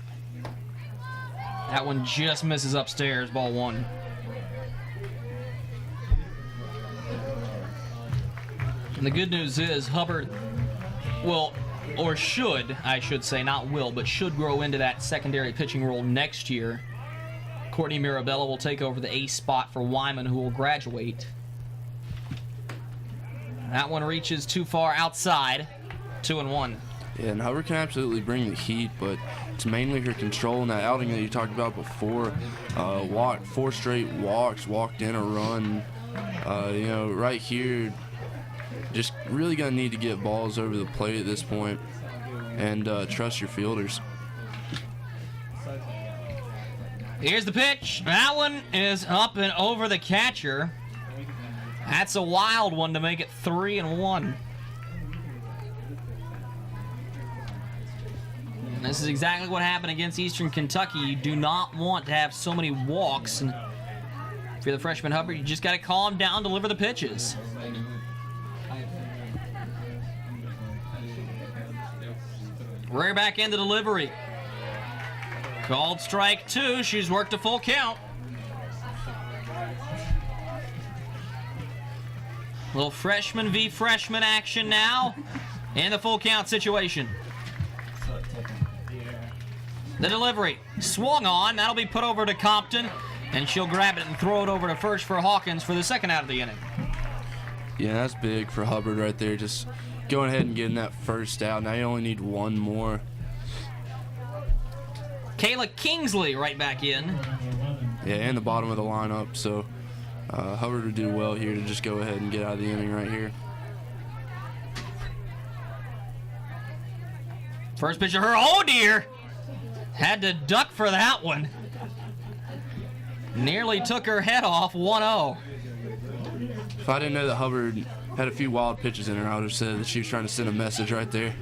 [SPEAKER 1] That one just misses upstairs, ball 1. And the good news is Hubbard will, or should, I should say, not will, but should grow into that secondary pitching role next year. Courtney Mirabella will take over the ace spot for Wyman, who will graduate. That one reaches too far outside. 2-1.
[SPEAKER 2] Yeah, and Hubbard can absolutely bring the heat, but it's mainly her control in that outing that you talked about before. 4 straight walks, walked in a run. Right here, just really going to need to get balls over the plate at this point and trust your fielders.
[SPEAKER 1] Here's the pitch. That one is up and over the catcher. That's a wild one to make it 3-1. And this is exactly what happened against Eastern Kentucky. You do not want to have so many walks. And if you're the freshman Hubbard, you just got to calm down, deliver the pitches. Rear back into delivery. Called strike 2. She's worked a full count. Little freshman v freshman action now in the full count situation. The delivery swung on. That'll be put over to Compton, and she'll grab it and throw it over to first for Hawkins for the second out of the inning.
[SPEAKER 2] Yeah, that's big for Hubbard right there. Just going ahead and getting that first out. Now you only need one more.
[SPEAKER 1] Kayla Kingsley right back in.
[SPEAKER 2] Yeah, and the bottom of the lineup. So Hubbard would do well here to just go ahead and get out of the inning right here.
[SPEAKER 1] First pitch of her. Oh, dear. Had to duck for that one. Nearly took her head off. 1-0.
[SPEAKER 2] If I didn't know that Hubbard had a few wild pitches in her, I would have said that she was trying to send a message right there.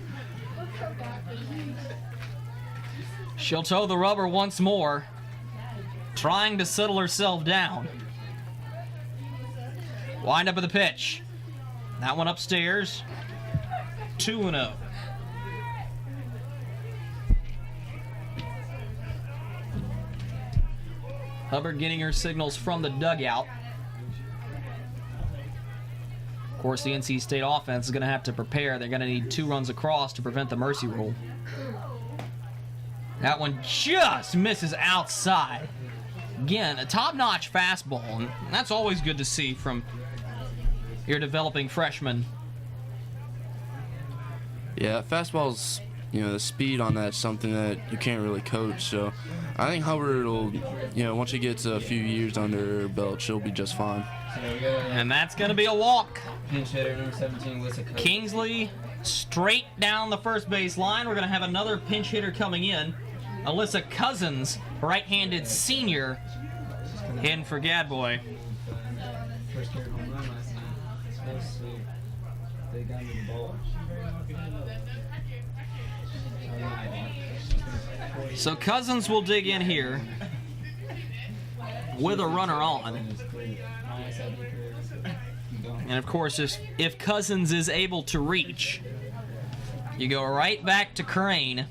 [SPEAKER 1] She'll toe the rubber once more, trying to settle herself down. Wind up of the pitch. That one upstairs. 2-0. Hubbard getting her signals from the dugout. Of course, the NC State offense is going to have to prepare. They're going to need 2 runs across to prevent the mercy rule. That one just misses outside. Again, a top-notch fastball, and that's always good to see from your developing freshman.
[SPEAKER 2] Yeah, fastball's, the speed on that's something that you can't really coach. So I think Hubbard will, once she gets a few years under her belt, she'll be just fine.
[SPEAKER 1] And that's going to be a walk.
[SPEAKER 5] Pinch hitter number 17, Alyssa Coates.
[SPEAKER 1] Kingsley straight down the first base line. We're going to have another pinch hitter coming in. Alyssa Cousins, right-handed senior, in for Gadboy.
[SPEAKER 5] First career home run last night. That was sweet. They got me the ball.
[SPEAKER 1] So Cousins will dig in here with a runner on. And of course, if Cousins is able to reach, you go right back to Crane.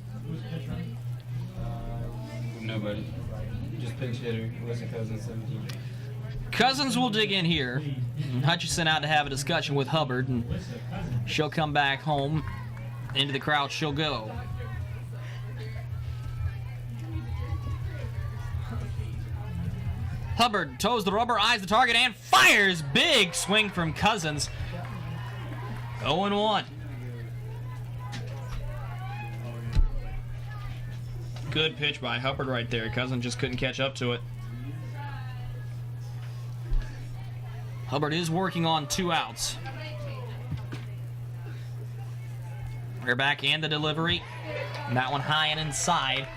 [SPEAKER 5] Nobody. Just pinch hitter. Alyssa Cousins, 17.
[SPEAKER 1] Cousins will dig in here. Hutchison out to have a discussion with Hubbard, and she'll come back home. Into the crowd she'll go. Hubbard toes the rubber, eyes the target, and fires. Big swing from Cousins. 0-1. Good pitch by Hubbard right there. Cousins just couldn't catch up to it. Hubbard is working on 2 outs. Rear back and the delivery. That one high and inside.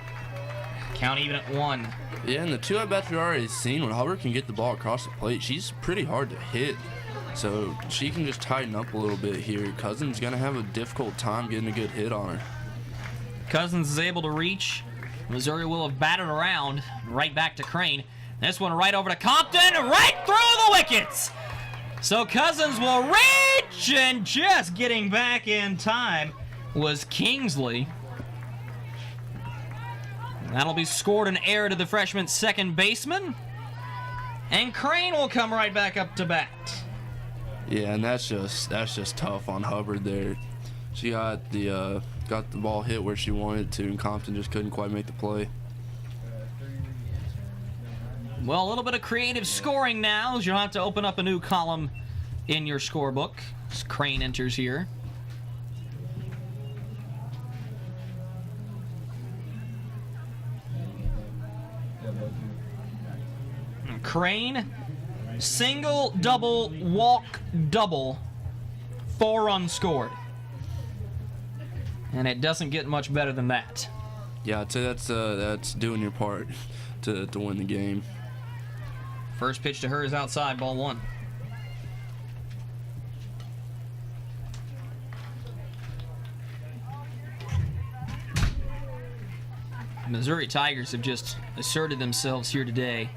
[SPEAKER 1] Count even at 1.
[SPEAKER 2] Yeah, and the 2 at-bats we've already seen, when Hubbard can get the ball across the plate, she's pretty hard to hit. So she can just tighten up a little bit here. Cousins going to have a difficult time getting a good hit on her.
[SPEAKER 1] Cousins is able to reach. Missouri will have batted around. Right back to Crane. This one right over to Compton. Right through the wickets. So Cousins will reach, and just getting back in time was Kingsley. That'll be scored an error to the freshman second baseman. And Crane will come right back up to bat.
[SPEAKER 2] Yeah, and that's just tough on Hubbard there. She got the ball hit where she wanted to, and Compton just couldn't quite make the play.
[SPEAKER 1] Well, a little bit of creative scoring now, as you'll have to open up a new column in your scorebook. As Crane enters here. Crane, single, double, walk, double, 4 runs scored. And it doesn't get much better than that.
[SPEAKER 2] Yeah, I'd say that's doing your part to win the game.
[SPEAKER 1] First pitch to her is outside, ball 1. Missouri Tigers have just asserted themselves here today.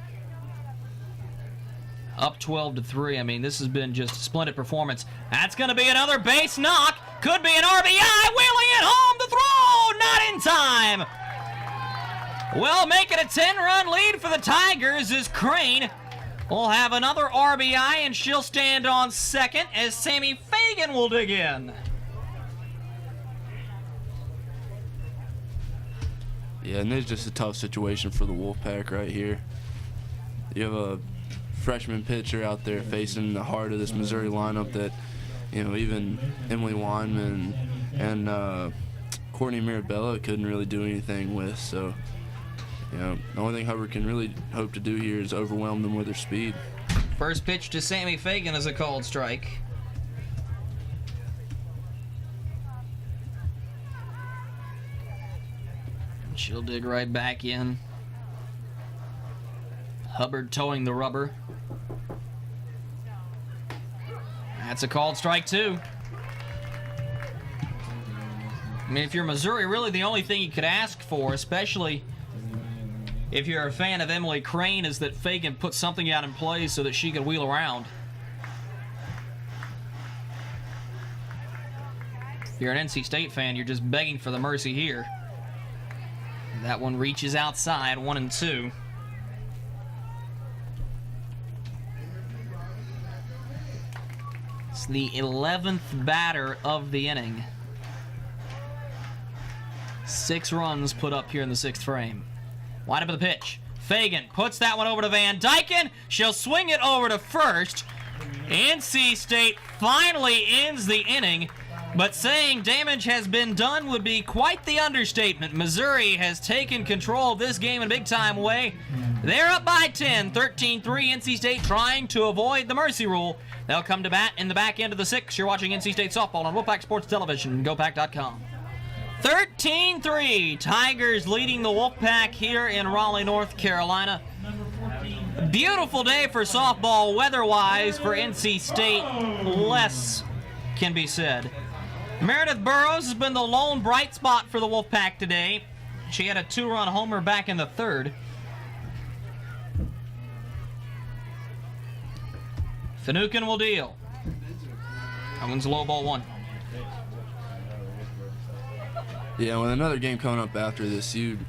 [SPEAKER 1] Up 12-3. I mean, this has been just a splendid performance. That's going to be another base knock. Could be an RBI. Wheeling it home. The throw not in time. Well, making a 10-run lead for the Tigers is Crane. We'll have another RBI, and she'll stand on second as Sammy Fagan will dig in.
[SPEAKER 2] Yeah, and it's just a tough situation for the Wolfpack right here. You have a freshman pitcher out there facing the heart of this Missouri lineup that, you know, even Emily Weinman and Courtney Mirabella couldn't really do anything with. So, you know, the only thing Hubbard can really hope to do here is overwhelm them with their speed.
[SPEAKER 1] First pitch to Sammy Fagan is a called strike. She'll dig right back in. Hubbard towing the rubber. That's a called strike, too. I mean, if you're Missouri, really the only thing you could ask for, especially if you're a fan of Emily Crane, is that Fagan put something out in play so that she could wheel around. If you're an NC State fan, you're just begging for the mercy here. That one reaches outside, 1-2. It's the 11th batter of the inning. 6 runs put up here in the 6th frame. Wide up of the pitch. Fagan puts that one over to Van Dyken. She'll swing it over to first. NC State finally ends the inning. But saying damage has been done would be quite the understatement. Missouri has taken control of this game in a big-time way. They're up by 10, 13-3. NC State trying to avoid the mercy rule. They'll come to bat in the back end of the 6th. You're watching NC State softball on Wolfpack Sports Television, GoPack.com. 13-3. Tigers leading the Wolfpack here in Raleigh, North Carolina. Beautiful day for softball weather-wise for NC State. Less can be said. Meredith Burrows has been the lone bright spot for the Wolfpack today. She had a 2-run homer back in the 3rd. Finucane will deal. That one's low ball 1.
[SPEAKER 2] Yeah, with another game coming up after this, I mean,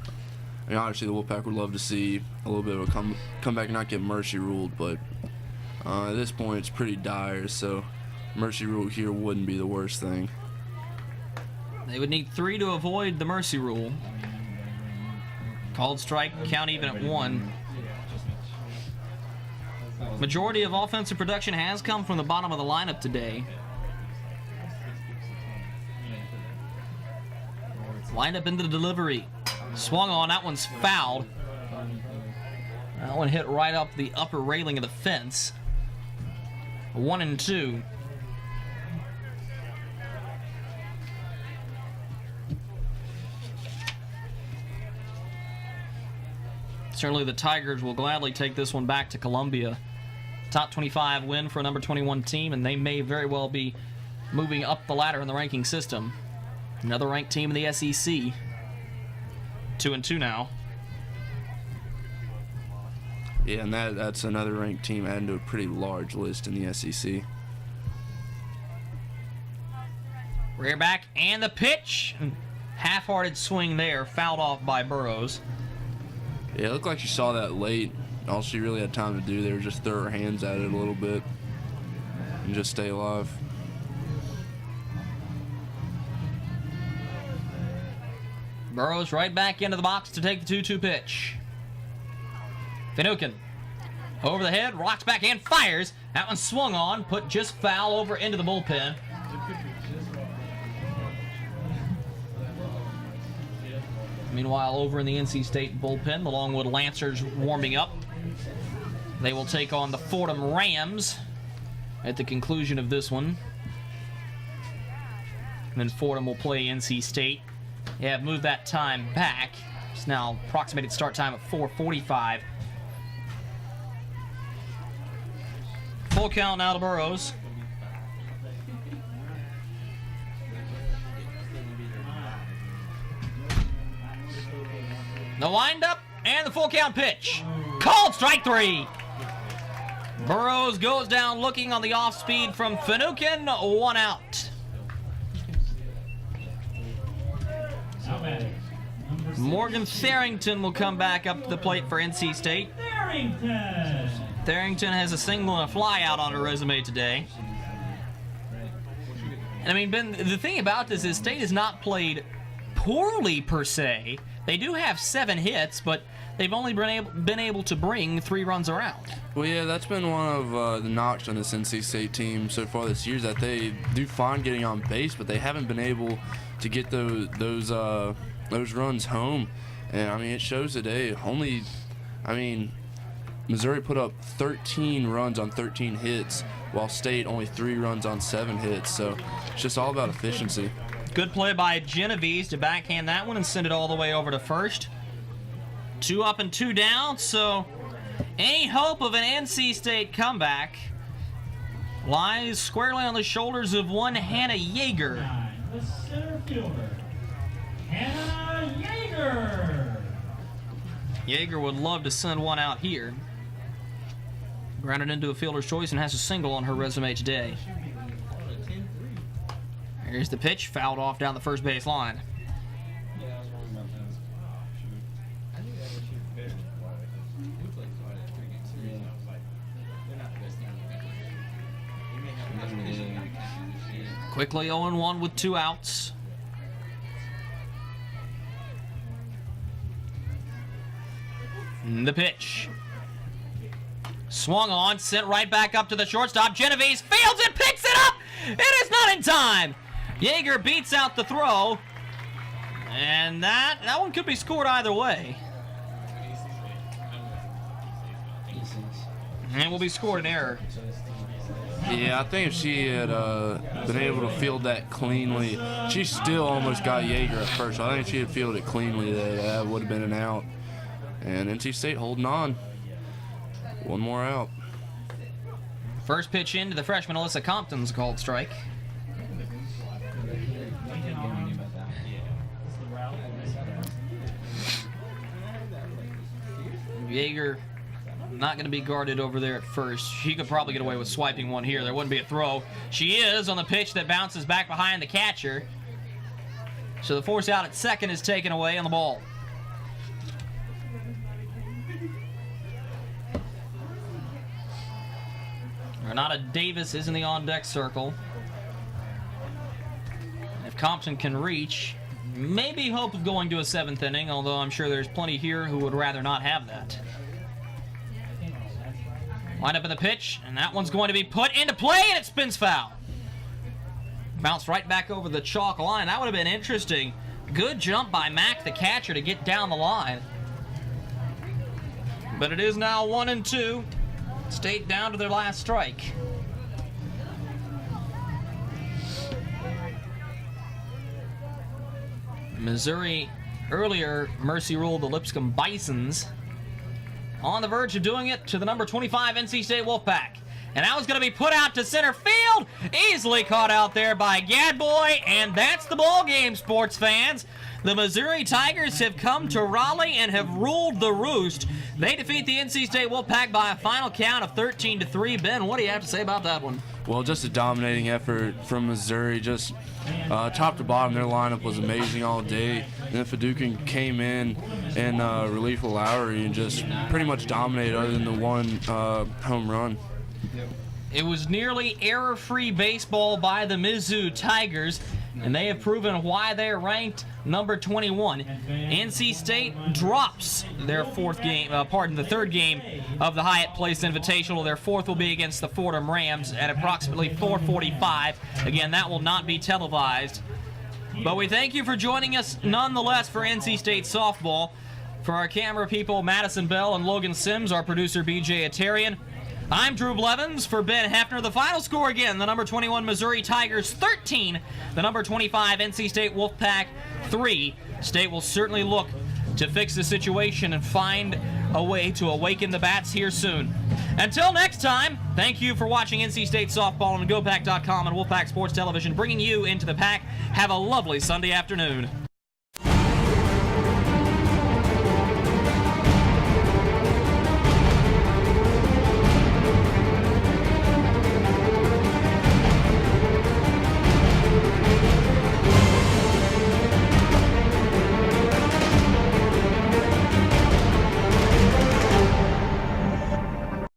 [SPEAKER 2] obviously the Wolfpack would love to see a little bit of a comeback and not get mercy ruled, but at this point it's pretty dire, so mercy rule here wouldn't be the worst thing.
[SPEAKER 1] They would need 3 to avoid the mercy rule. Called strike, count even at 1. Majority of offensive production has come from the bottom of the lineup today. Lined up into the delivery. Swung on, that one's fouled. That one hit right up the upper railing of the fence. 1-2. Certainly the Tigers will gladly take this one back to Columbia. Top 25 win for a number 21 team, and they may very well be moving up the ladder in the ranking system. Another ranked team in the SEC. 2-2 now.
[SPEAKER 2] Yeah, and that's another ranked team adding to a pretty large list in the SEC.
[SPEAKER 1] Rear back and the pitch. Half-hearted swing there, fouled off by Burrows.
[SPEAKER 2] Yeah, it looked like she saw that late. All she really had time to do there was just throw her hands at it a little bit and just stay alive.
[SPEAKER 1] Burrows right back into the box to take the 2-2 pitch. Finucane over the head, rocks back and fires. That one swung on, put just foul over into the bullpen. Meanwhile, over in the NC State bullpen, the Longwood Lancers warming up. They will take on the Fordham Rams at the conclusion of this one. And then Fordham will play NC State. They have moved that time back. It's now approximated start time at 4:45. Full count now to Burrows. The windup and the full count pitch. Called strike 3. Burrows goes down looking on the off speed from Finucane. 1 out.
[SPEAKER 3] Now batting, number
[SPEAKER 1] Morgan
[SPEAKER 3] 16,
[SPEAKER 1] Tharrington will come back up to the plate for NC State.
[SPEAKER 3] Tharrington.
[SPEAKER 1] Tharrington has a single and a fly out on her resume today. And I mean, Ben, the thing about this is State has not played poorly per se. They do have 7 hits, but they've only been able to bring 3 runs around.
[SPEAKER 2] Well, yeah, that's been one of the knocks on this NC State team so far this year, is that they do fine getting on base, but they haven't been able to get those runs home. And I mean, it shows today. Missouri put up 13 runs on 13 hits, while State only 3 runs on 7 hits. So it's just all about efficiency.
[SPEAKER 1] Good play by Genovese to backhand that one and send it all the way over to first. 2 up and 2 down, so any hope of an NC State comeback lies squarely on the shoulders of one Hannah Yeager.
[SPEAKER 3] 9, the center fielder, Hannah Yeager.
[SPEAKER 1] Yeager would love to send one out here. Grounded into a fielder's choice and has a single on her resume today. Here's the pitch, fouled off down the first base line.
[SPEAKER 5] Yeah, I was wrong about that. Shoot. I knew that would shoot better than Florida. We played Florida at 3 games series. I was like, they're not the best team in the country. They may have the best pitching in the country this year.
[SPEAKER 1] Quickly 0-1 with 2 outs. The pitch. Swung on, sent right back up to the shortstop. Genovese fields it, picks it up! It is not in time! Yeager beats out the throw. And that one could be scored either way. And it will be scored an error.
[SPEAKER 2] Yeah, I think if she had been able to field that cleanly, she still almost got Yeager at first. I think if she had fielded it cleanly, that would have been an out. And NC State holding on. 1 more out.
[SPEAKER 1] First pitch into the freshman Alyssa Compton's called strike. Yeager not going to be guarded over there at first. She could probably get away with swiping one here. There wouldn't be a throw. She is on the pitch that bounces back behind the catcher. So the force out at second is taken away on the ball. Renata Davis is in the on-deck circle. If Compton can reach, maybe hope of going to a 7th inning, although I'm sure there's plenty here who would rather not have that. Line up in the pitch, and that one's going to be put into play, and it spins foul. Bounced right back over the chalk line. That would have been interesting. Good jump by Mack, the catcher, to get down the line. But it is now 1-2. State down to their last strike. Missouri earlier mercy ruled the Lipscomb Bisons. On the verge of doing it to the number 25 NC State Wolfpack. And that was going to be put out to center field. Easily caught out there by Gadboy. And that's the ball game, sports fans. The Missouri Tigers have come to Raleigh and have ruled the roost. They defeat the NC State Wolfpack by a final count of 13-3. Ben, what do you have to say about that one?
[SPEAKER 2] Well, just a dominating effort from Missouri. Just top to bottom, their lineup was amazing all day. And then Fidukin came in relief of Lowry and just pretty much dominated other than the one home run.
[SPEAKER 1] It was nearly error-free baseball by the Mizzou Tigers, and they have proven why they are ranked number 21. NC State drops their the third game of the Hyatt Place Invitational. Their 4th will be against the Fordham Rams at approximately 4:45. Again, that will not be televised. But we thank you for joining us nonetheless for NC State softball. For our camera people, Madison Bell and Logan Sims, our producer, BJ Atarian. I'm Drew Blevins for Ben Hefner. The final score again, the number 21 Missouri Tigers 13, the number 25 NC State Wolfpack 3. State will certainly look to fix the situation and find a way to awaken the bats here soon. Until next time, thank you for watching NC State Softball on GoPack.com and Wolfpack Sports Television, bringing you into the pack. Have a lovely Sunday afternoon.